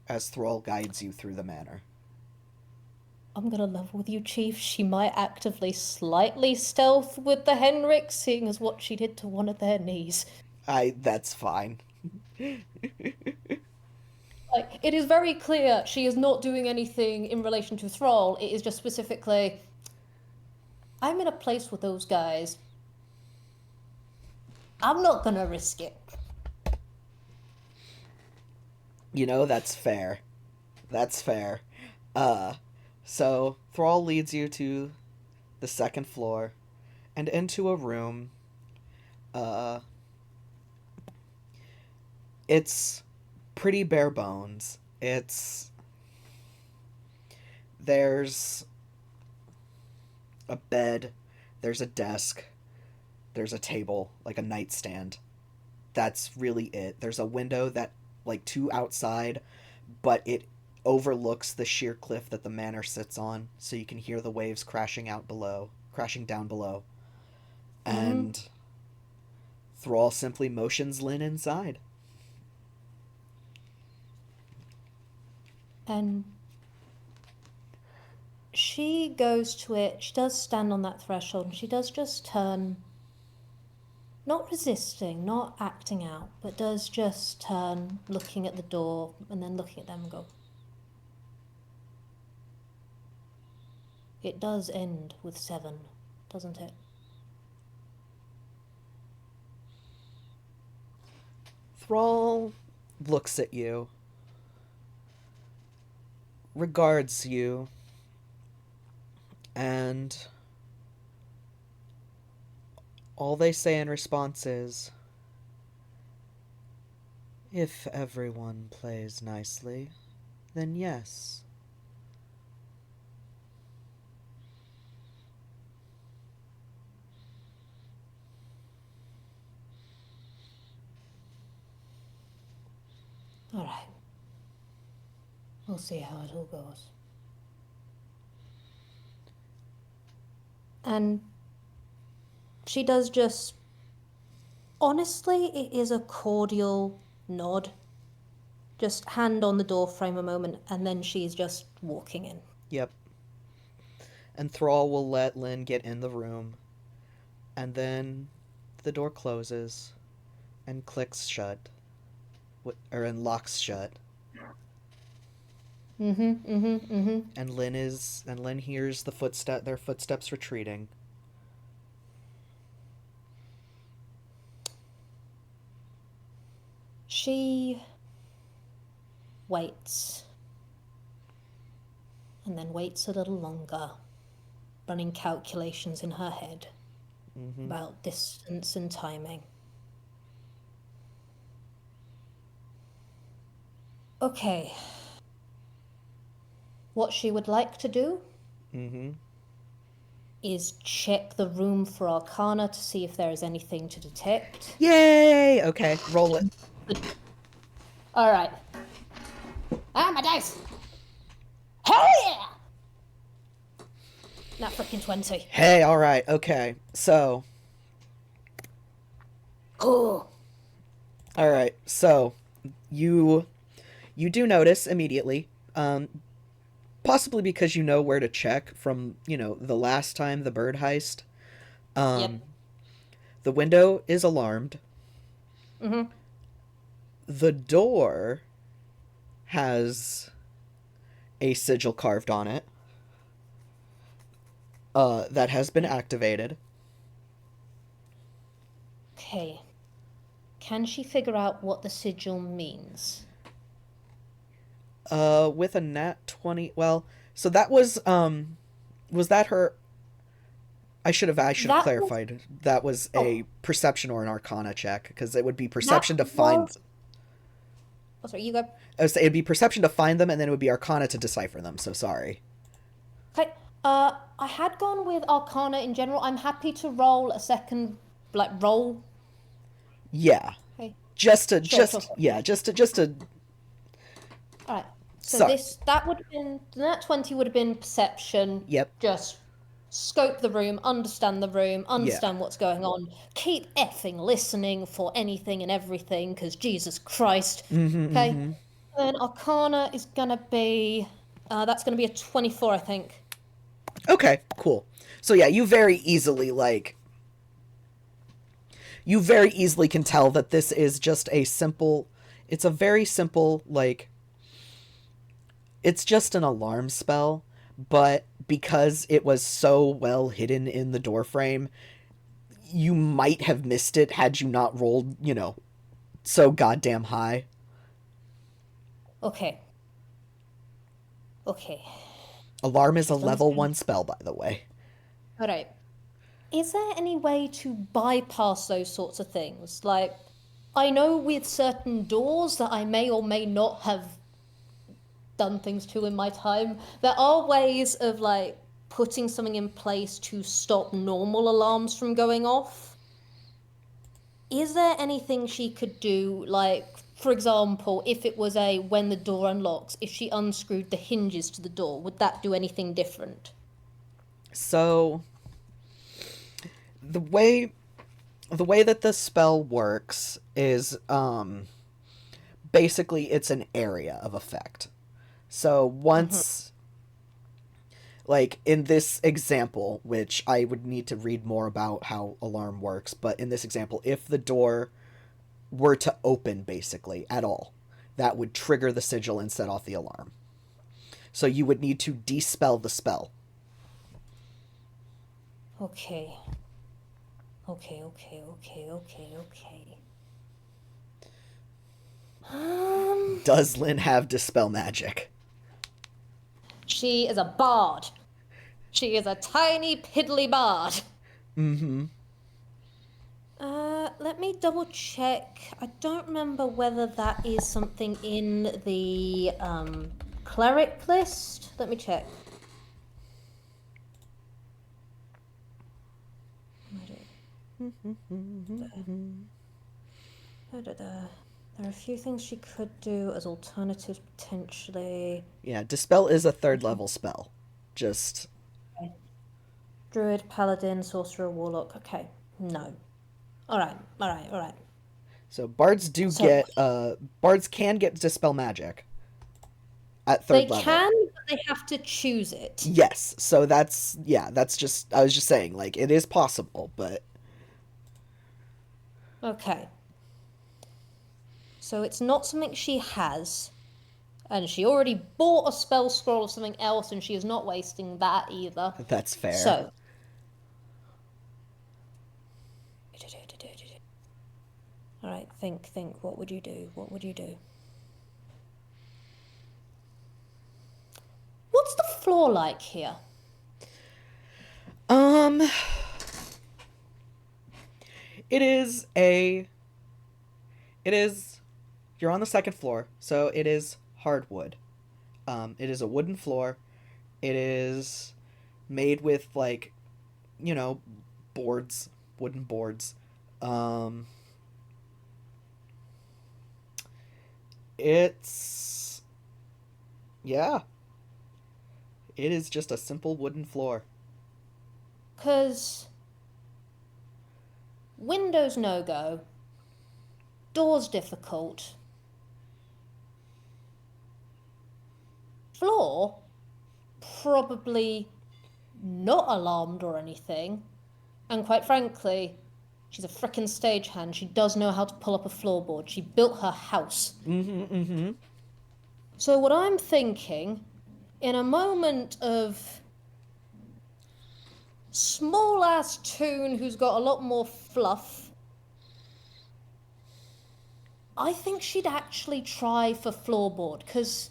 as Thrall guides you through the manor. I'm gonna level with you, Chief. She might actively slightly stealth with the Henrik, seeing as what she did to one of their knees. That's fine. Like, it is very clear she is not doing anything in relation to Thrall. It is just specifically, I'm in a place with those guys. I'm not gonna risk it. That's fair. That's fair. Uh, so Thrall leads you to the second floor and into a room. Uh, it's pretty bare bones. There's a bed, there's a desk, there's a table, like a nightstand. That's really it. There's a window that, like, to outside, but it overlooks the sheer cliff that the manor sits on, so you can hear the waves crashing down below. Mm-hmm. And Thrall simply motions Lynn inside. And she goes to it. She does stand on that threshold, and she does just turn. Not resisting, not acting out, but does just turn, looking at the door, and then looking at them and go. It does end with 7, doesn't it? Thrall looks at you, regards you, and all they say in response is, "If everyone plays nicely, then yes." All right. We'll see how it all goes. And she does just Honestly, it is a cordial nod. Just hand on the door frame a moment, and then she's just walking in. Yep. And Thrall will let Lynn get in the room, and then the door closes and clicks shut, and locks shut. And Lynn hears their footsteps retreating. She waits. And then waits a little longer, running calculations in her head about distance and timing. Okay. What she would like to do is check the room for Arcana to see if there is anything to detect. Yay! Okay, roll it. All right. Ah, my dice! Hell yeah! Not freaking 20. Hey, all right, okay. So, Cool. all right. So, you do notice immediately, possibly because you know where to check from, the last time the bird heist. Yep. The window is alarmed. The door has a sigil carved on it that has been activated. Okay. Can she figure out what the sigil means? With a nat 20. Well, so that was that her? I should have clarified. That was a perception or an arcana check, because it would be perception to find. Oh, sorry, you go. It'd be perception to find them, and then it would be arcana to decipher them. So sorry. Okay. I had gone with Arcana in general. I'm happy to roll a second, roll. Yeah. Okay. Just to. All right. So that would have been, that 20 would have been perception. Yep. Just scope the room, understand what's going on, keep effing listening for anything and everything, because Jesus Christ. Okay. Then Arcana is gonna be, that's gonna be a 24, I think. Okay, cool. So yeah, you very easily can tell that this is just it's a very simple, it's just an alarm spell, but because it was so well hidden in the doorframe, you might have missed it had you not rolled, so goddamn high. Okay. Alarm is a level 1 spell, by the way. All right. Is there any way to bypass those sorts of things? I know with certain doors that I may or may not have done things to in my time, there are ways of, putting something in place to stop normal alarms from going off. Is there anything she could do, for example, if it was when the door unlocks, if she unscrewed the hinges to the door, would that do anything different? So, the way that the spell works is, basically it's an area of effect. So once, in this example, which I would need to read more about how alarm works, but in this example, if the door were to open, basically, at all, that would trigger the sigil and set off the alarm. So you would need to dispel the spell. Okay. Does Lynn have dispel magic? She is a bard. She is a tiny, piddly bard. Let me double check. I don't remember whether that is something in the cleric list. Let me check. There are a few things she could do as alternatives, potentially. Yeah, dispel is a 3rd level spell. Druid, paladin, sorcerer, warlock. Okay, no. All right, all right, all right. So bards do So get bards can get dispel magic at they third level. can, but they have to choose it. Yes. So that's yeah, that's just I was just saying like it is possible, but Okay. So it's not something she has, and she already bought a spell scroll of something else, and she is not wasting that either. that's fair. So. All right, think. What would you do? What would you do? What's the floor like here? Um it is a it is you're on the second floor, so it is hardwood. It is a wooden floor. It is made with like, you know, boards, wooden boards. Um it's yeah, it is just a simple wooden floor. Because windows no go, doors difficult, floor probably not alarmed or anything. And quite frankly, she's a frickin' stagehand. She does know how to pull up a floorboard. She built her house. Mm-hmm. So, what I'm thinking, in a moment of small ass Toon who's got a lot more fluff, I think she'd actually try for floorboard because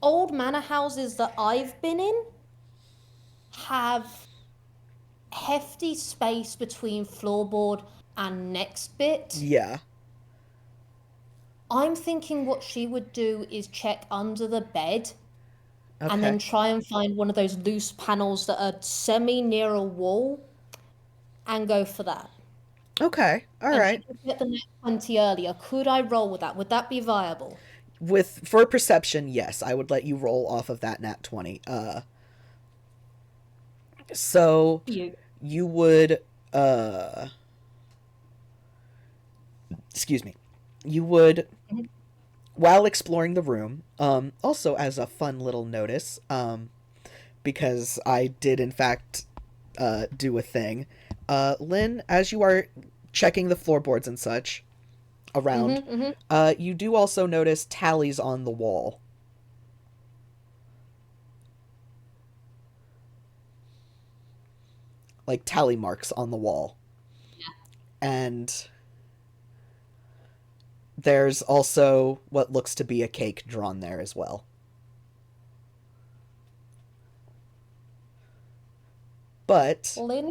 old manor houses that I've been in have hefty space between floorboard and next bit. Yeah. I'm thinking what she would do is check under the bed and then Okay. try and find one of those loose panels that are semi near a wall and go for that. Okay. All And right. she could get the net 20 earlier. Could I roll with that? Would that be viable? With for perception, yes, I would let you roll off of that nat 20. So You. you would uh excuse me. You would while exploring the room, also as a fun little notice, because I did in fact do a thing. Lynn, as you are checking the floorboards and such around, Mm-hmm. you do also notice tallies on the wall. Like tally marks on the wall. And there's also what looks to be a cake drawn there as well. But Lynn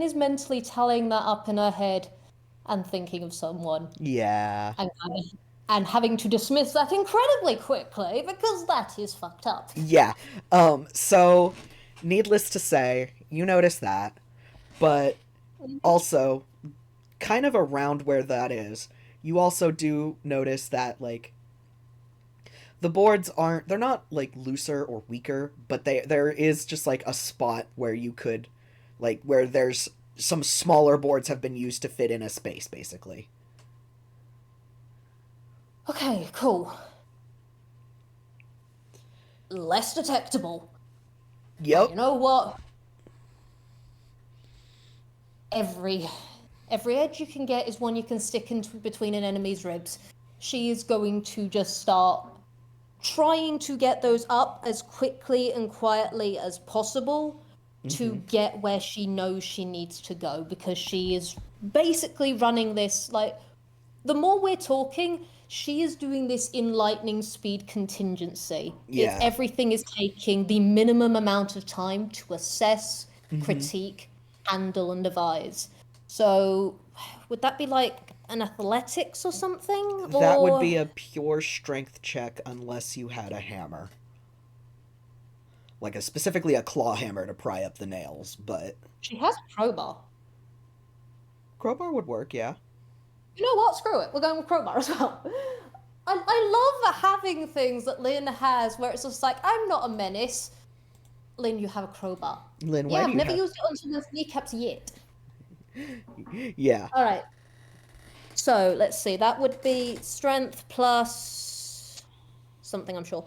is mentally tallying that up in her head and thinking of someone yeah. and and having to dismiss that incredibly quickly because that is fucked up. Yeah. So needless to say, you notice that, but also kind of around where that is, you also do notice that like the boards aren't they're not like looser or weaker, but there is just like a spot where you could like where there's some smaller boards have been used to fit in a space basically. Okay, cool. Less detectable. But Yep. you know what? Every every edge you can get is one you can stick into between an enemy's ribs. She is going to just start trying to get those up as quickly and quietly as possible to Mm-hmm. get where she knows she needs to go because she is basically running this like the more we're talking, she is doing this in lightning speed contingency. It's Yeah. everything is taking the minimum amount of time to assess, Mm-hmm. critique, handle, and devise. So, would that be like an athletics or something? That would Or be a pure strength check unless you had a hammer. Like a specifically a claw hammer to pry up the nails, but she has a crowbar. crowbar would work, yeah. You know what? Screw it. We're going with crowbar as well. I love having things that Lynn has where it's just like, I'm not a menace. Lynn, you have a crowbar. Lynn, why Yeah, do I've you never have used it on someone's kneecaps yet. Yeah. All right. So let's see. That would be strength plus something, I'm sure.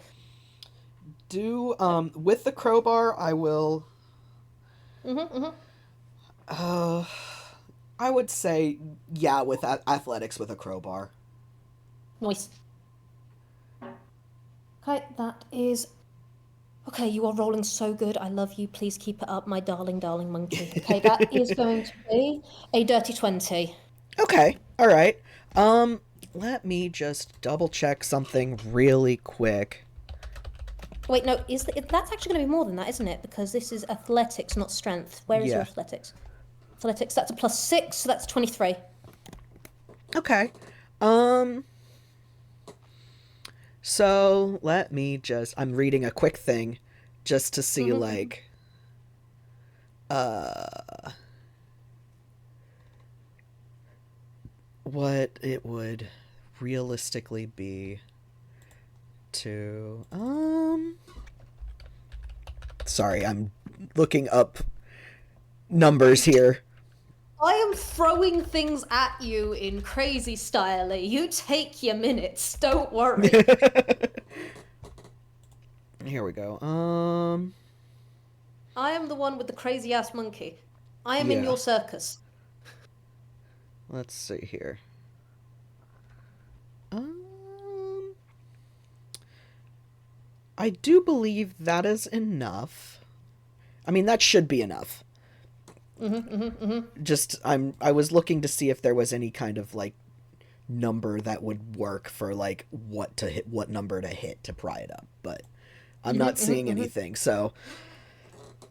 Do with the crowbar, I will. Mm-hmm. Uh, I would say yeah with athletics with a crowbar. Nice. Okay, that is. Okay, you are rolling so good. I love you. Please keep it up, my darling, darling monkey. Okay, that is going to be a dirty 20. Okay. All right. Um, Let me just double check something really quick. Wait, no, that's actually going to be more than that, isn't it? Because this is athletics, not strength. Where is your Yeah. athletics? Athletics, that's a +6, so that's 23. Okay. Um. So let me just. I'm reading a quick thing, just to see Mm-hmm. like. Uh. What it would realistically be to. Sorry, I'm looking up numbers here. I am throwing things at you in crazy style. You take your minutes, don't worry. Here we go. I am the one with the crazy ass monkey. I am in Yeah. your circus. Let's see here. Um, I do believe that is enough. I mean, that should be enough. Just I was looking to see if there was any kind of like number that would work for like what to hit, what number to hit to pry it up, but I'm not seeing anything. So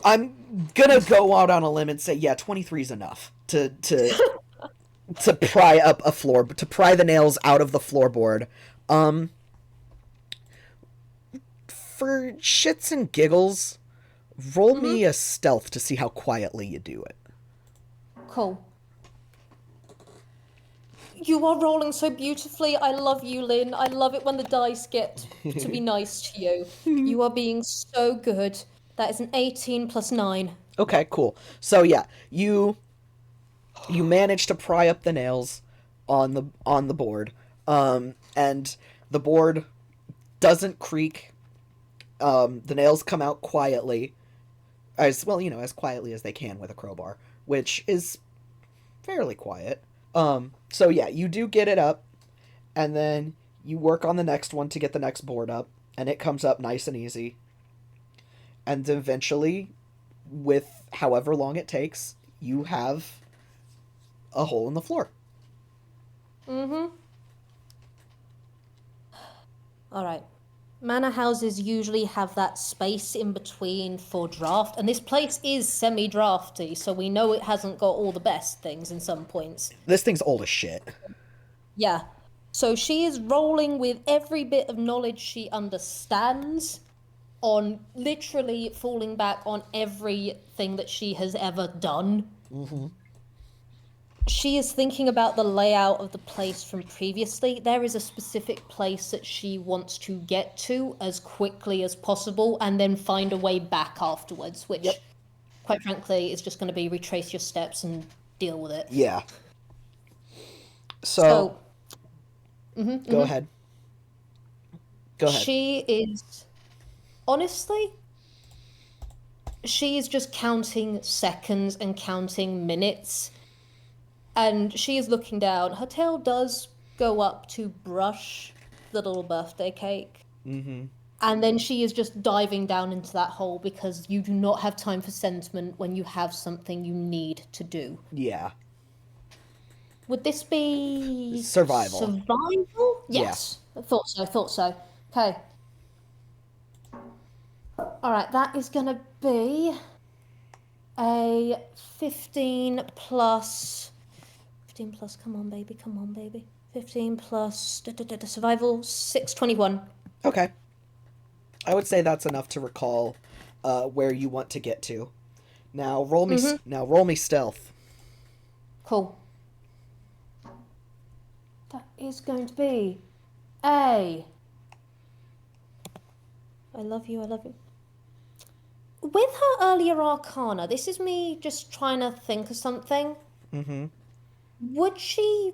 I'm gonna go out on a limb and say, yeah, 23 is enough to pry up a floor, to pry the nails out of the floorboard. Um, for shits and giggles, roll me a stealth to see how quietly you do it. Cool. You are rolling so beautifully. I love you, Lynn. I love it when the dice get to be nice to you. You are being so good. That is an 18 plus 9. Okay, cool. So yeah, you manage to pry up the nails on the board, and the board doesn't creak. The nails come out quietly, as well, as quietly as they can with a crowbar, which is fairly quiet. So yeah, you do get it up, and then you work on the next one to get the next board up, and it comes up nice and easy. And eventually, with however long it takes, you have a hole in the floor. Mm-hmm. All right. Manor houses usually have that space in between for draft, and this place is semi-drafty, so we know it hasn't got all the best things in some points. This thing's old as shit. Yeah. So she is rolling with every bit of knowledge she understands on literally falling back on everything that she has ever done. She is thinking about the layout of the place from previously. There is a specific place that she wants to get to as quickly as possible and then find a way back afterwards, which, Yep. quite frankly, is just going to be retrace your steps and deal with it. Yeah. So So, go ahead. Go ahead. she is honestly, she is just counting seconds and counting minutes. And she is looking down. Her tail does go up to brush the little birthday cake. And then she is just diving down into that hole because you do not have time for sentiment when you have something you need to do. Yeah. Would this be Survival. survival? Yeah. Yes. I thought so, Okay. Alright, that is gonna be a 15 plus 15 plus, come on, baby, come on, baby. 15 plus survival, 621. Okay. I would say that's enough to recall where you want to get to. Now roll me stealth. Cool. That is going to be a. I love you, I love you. With her earlier arcana, this is me just trying to think of something. Mm-hmm. Would she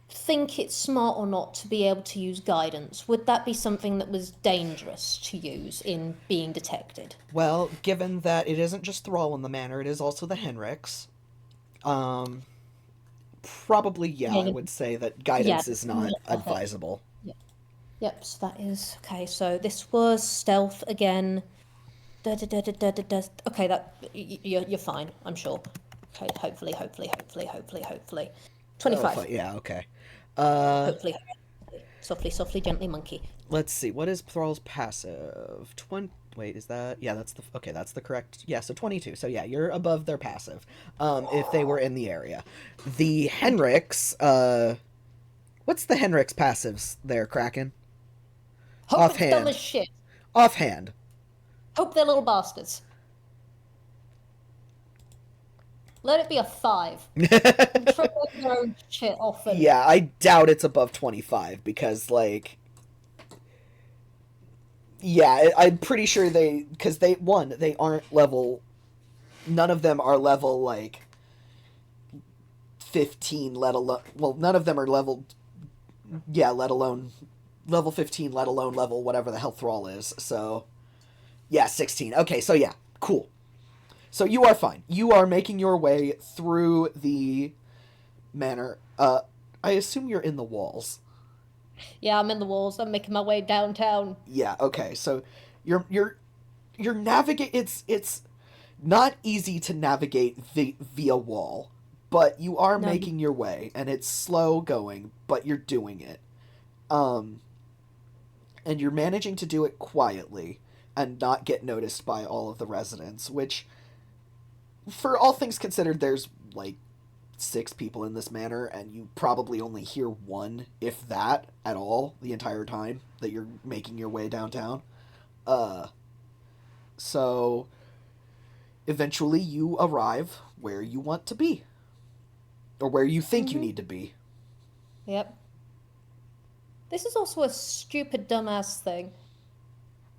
think it's smart or not to be able to use guidance? Would that be something that was dangerous to use in being detected? Well, given that it isn't just Thrall in the manor, it is also the Henriks. Um, Probably, yeah, Yeah, I would say that yeah, guidance is not not worth it. advisable. Yeah. Yep, so that is okay. So this was stealth again. Da, da, da, da, da, da, da. Okay, you're fine, I'm sure. Okay, hopefully. Oh, 25. yeah, okay. Uh, Hopefully. Softly, softly, gently, monkey. let's see. What is Thrall's passive? 20. Wait, is that? Yeah, that's the. Okay, that's the correct. Yeah, so 22. So yeah, you're above their passive. If they were in the area. The Thank you. Henriks, what's the Henriks passives there, Kraken? Hope it's dumb as Offhand. shit. Offhand. Hope they're little bastards. Let it be a 5. Try making their own shit often. Yeah, I doubt it's above 25 because, like, yeah, I'm pretty sure because they aren't level, none of them are level, like, 15, let alone, well, none of them are level, yeah, let alone level 15, let alone level whatever the hell Thrall is. So, yeah, 16. Okay, so yeah, cool. So you are fine. You are making your way through the manor. I assume you're in the walls. Yeah, I'm in the walls. I'm making my way downtown. Yeah, okay. So you're navigate it's not easy to navigate via wall, but you are No, making your way and it's slow going, but you're doing it. Um and you're managing to do it quietly and not get noticed by all of the residents, which for all things considered there's like 6 people in this manor and you probably only hear one if that at all the entire time that you're making your way downtown. Uh so eventually you arrive where you want to be or where you think you Mm-hmm. need to be. Yep. This is also a stupid dumbass thing.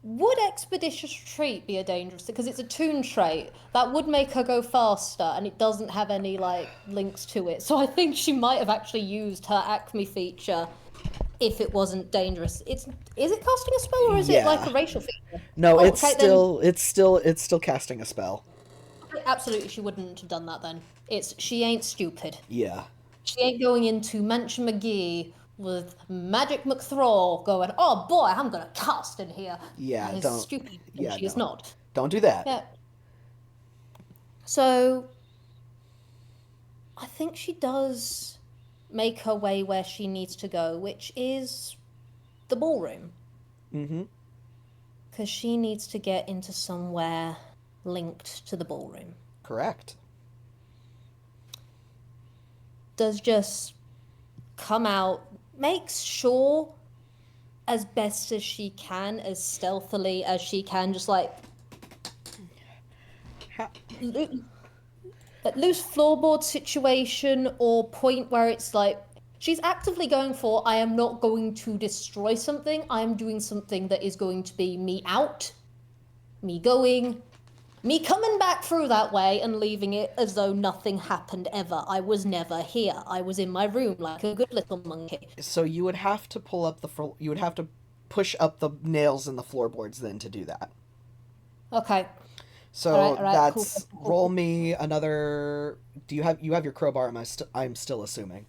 Would expeditious retreat be a dangerous thing? Because it's a toon trait. That would make her go faster, and it doesn't have any, like, links to it. So I think she might have actually used her Acme feature if it wasn't dangerous. Is it casting a spell or is it like Yeah. a racial feature? No, Oh, it's okay, then still it's still casting a spell. absolutely she wouldn't have done that then. She ain't stupid. Yeah. She ain't going into Mansion McGee with Magic McThrall going, oh boy, I'm gonna cast in here. Yeah, That is don't stupid, and yeah, she is no. not. Don't do that. Yeah. So I think she does make her way where she needs to go, which is the ballroom. Mhm. Because she needs to get into somewhere linked to the ballroom. Correct. Does just come out, makes sure as best as she can, as stealthily as she can, just like Ha- that loose floorboard situation or point where it's like she's actively going for, I am not going to destroy something, I am doing something that is going to be me out, me going, me coming back through that way and leaving it as though nothing happened ever. I was never here. I was in my room like a good little monkey. so you would have to pull up you would have to push up the nails in the floorboards then to do that. Okay. So All right, cool, that's cool, cool, roll cool. me another. Do you have your crowbar? I'm still assuming.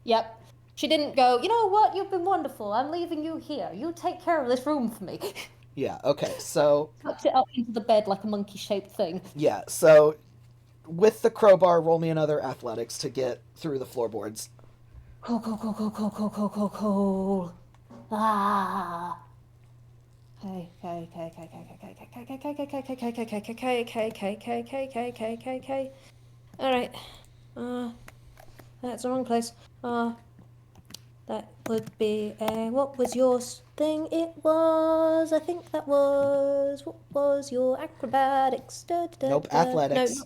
Yep. She didn't go, you know what, you've been wonderful. I'm leaving you here. You take care of this room for me. Yeah. Okay. So Tucked it up into the bed like a monkey shaped thing. yeah. So with the crowbar, roll me another athletics to get through the floorboards. Cool, cool, cool, cool, cool, cool, cool, cool, cool. Ah. Okay, okay, okay, okay, okay, okay, okay, okay, okay, okay, okay, okay, okay, okay, okay, okay, okay, okay, okay, okay. All right. Uh, that's the wrong place. That would be a. What was your thing? It was. I think that was. What was your acrobatics? Da, da, Nope. da. No, Athletics.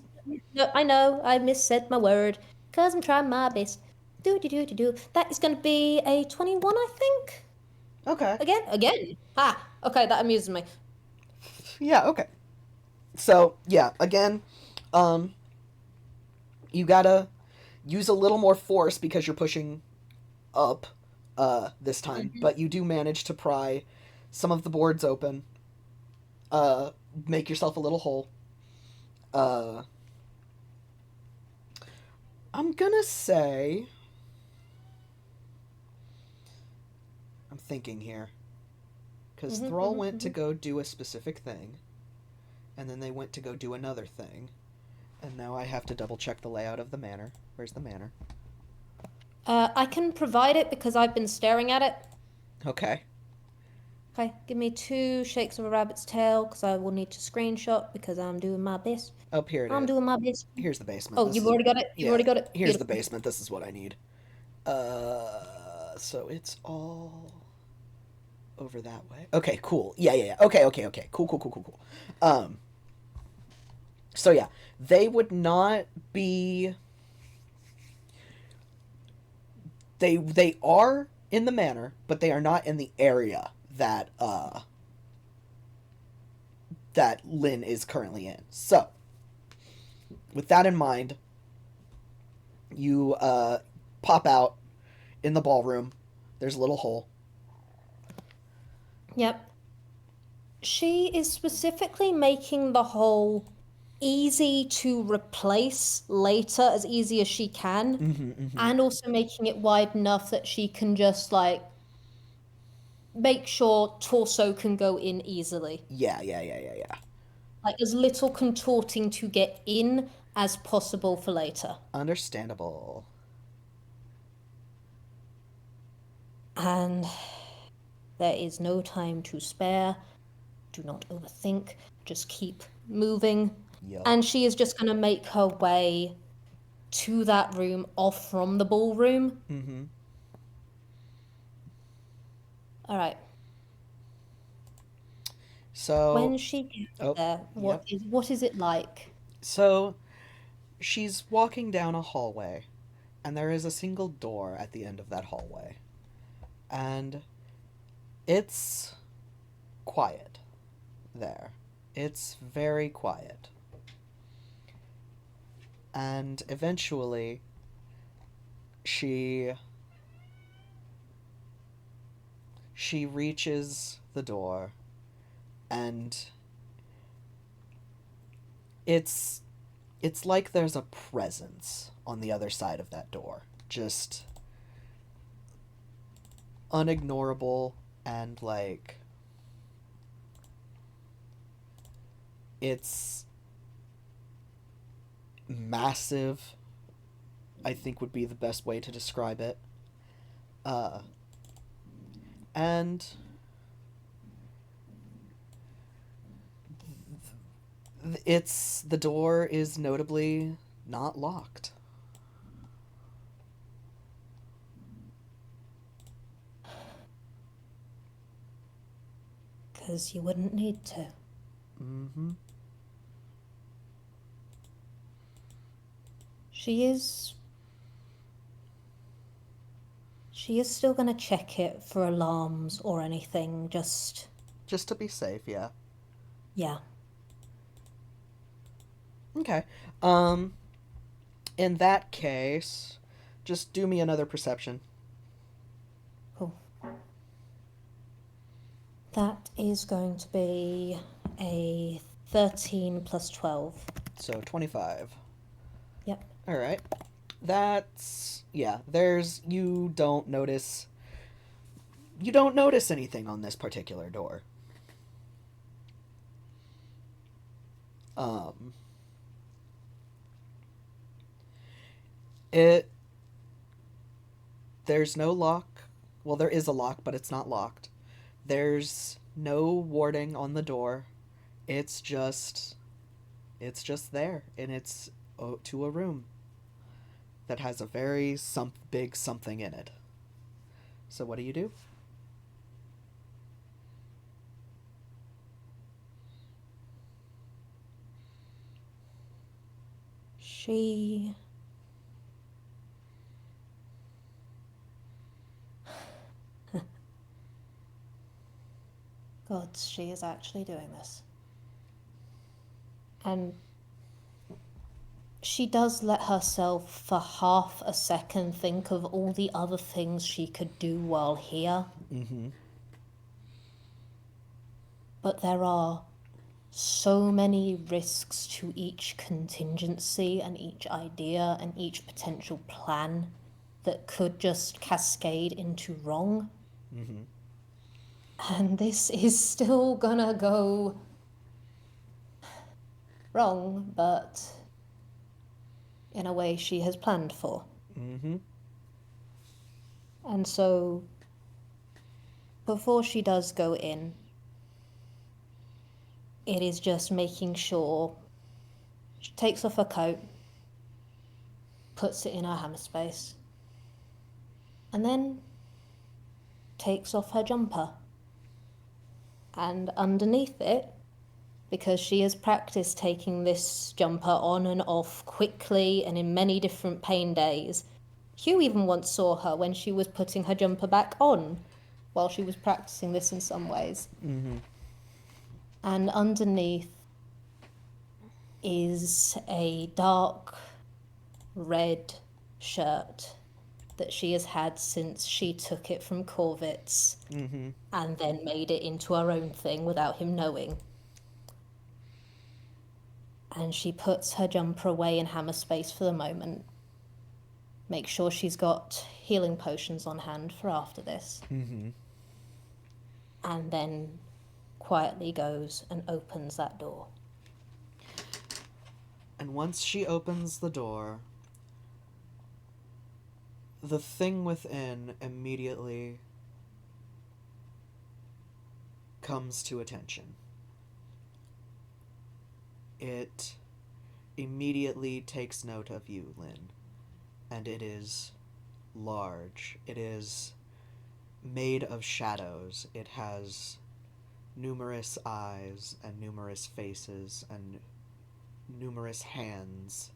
no, I know. I missaid my word. Because I'm trying my best. Do, do, do, do, do. That is going to be a 21, I think. Okay. Again. Ah, okay, that amuses me. Yeah. Okay. So yeah. Again, um, you gotta use a little more force because you're pushing up this time, but you do manage to pry some of the boards open, make yourself a little hole. Uh, I'm gonna say. I'm thinking here. Because Thrall went to go do a specific thing, and then they went to go do another thing, and now I have to double check the layout of the manor. Where's the manor? I can provide it because I've been staring at it. Okay. Okay, give me 2 shakes of a rabbit's tail because I will need to screenshot because I'm doing my best. Oh, here it I'm is. doing my best. Here's the basement. Oh, you've already got it? You've already got it? Here's Beautiful. the basement. This is what I need. So it's all over that way. Okay, cool. Yeah. Okay. Cool. So yeah, they would not be. They are in the manor, but they are not in the area that Lynn is currently in. So, with that in mind, you pop out in the ballroom. There's a little hole. Yep. She is specifically making the hole easy to replace later, as easy as she can, and also making it wide enough that she can just like make sure torso can go in easily. Yeah. Like as little contorting to get in as possible for later. Understandable. And there is no time to spare. Do not overthink. Just keep moving. Yup. And she is just going to make her way to that room off from the ballroom. Mm-hmm. All right. So When she gets there, what is it like? So she's walking down a hallway, and there is a single door at the end of that hallway. And it's quiet there. It's very quiet. And eventually, she reaches the door, and it's like there's a presence on the other side of that door. Just unignorable, and like it's massive, I think would be the best way to describe it. And the door is notably not locked. Because you wouldn't need to. Mm-hmm. She is still going to check it for alarms or anything, just to be safe, yeah. Yeah. Okay. In that case, just do me another perception. Cool. That is going to be a 13 plus 12. So 25. Yep. All right. That's you don't notice anything on this particular door. There's no lock. Well, there is a lock, but it's not locked. There's no warding on the door. It's just there, and it's to a room that has a very big something in it. So what do you do? She Gods, she is actually doing this. And she does let herself for half a second think of all the other things she could do while here. But there are so many risks to each contingency and each idea and each potential plan that could just cascade into wrong. And this is still gonna go wrong, but in a way she has planned for. And so, before she does go in, it is just making sure she takes off her coat, puts it in her hammer space, and then takes off her jumper. And underneath it, because she has practiced taking this jumper on and off quickly and in many different pain days, Hugh even once saw her when she was putting her jumper back on while she was practicing this in some ways. And underneath is a dark red shirt that she has had since she took it from Corvitz and then made it into her own thing without him knowing. And she puts her jumper away in hammer space for the moment. Make sure she's got healing potions on hand for after this. And then quietly goes and opens that door. And once she opens the door, the thing within immediately comes to attention. It immediately takes note of you, Lynn, and it is large. It is made of shadows. It has numerous eyes and numerous faces and numerous hands,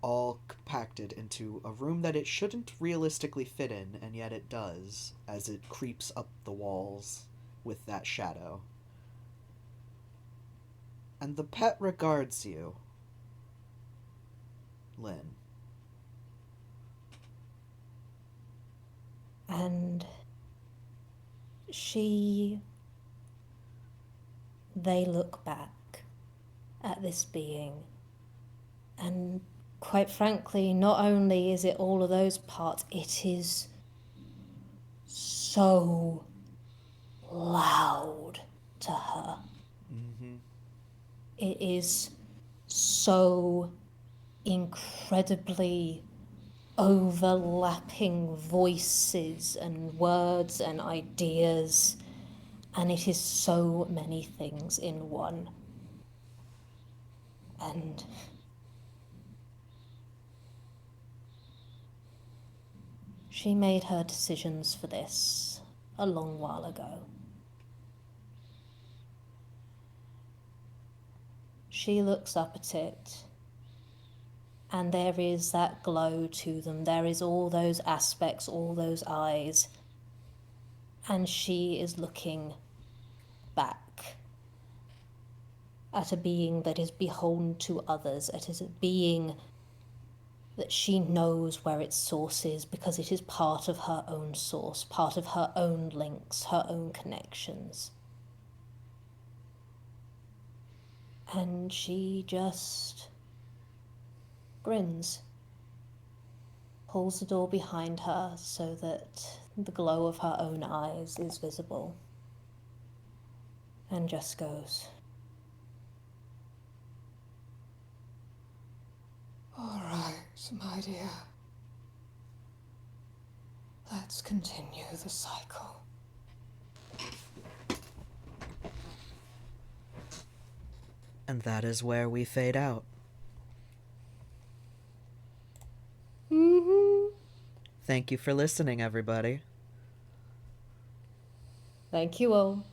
all compacted into a room that it shouldn't realistically fit in, and yet it does, as it creeps up the walls with that shadow. And the pet regards you, Lynn. And they look back at this being, and quite frankly, not only is it all of those parts, it is so loud to her. It is so incredibly overlapping voices and words and ideas, and it is so many things in one. And she made her decisions for this a long while ago. She looks up at it, and there is that glow to them. There is all those aspects, all those eyes, and she is looking back at a being that is beholden to others, at a being that she knows where its source is because it is part of her own source, part of her own links, her own connections. And she just grins, pulls the door behind her so that the glow of her own eyes is visible, and just goes, "All right, my dear. Let's continue the cycle." And that is where we fade out. Thank you for listening, everybody. Thank you all.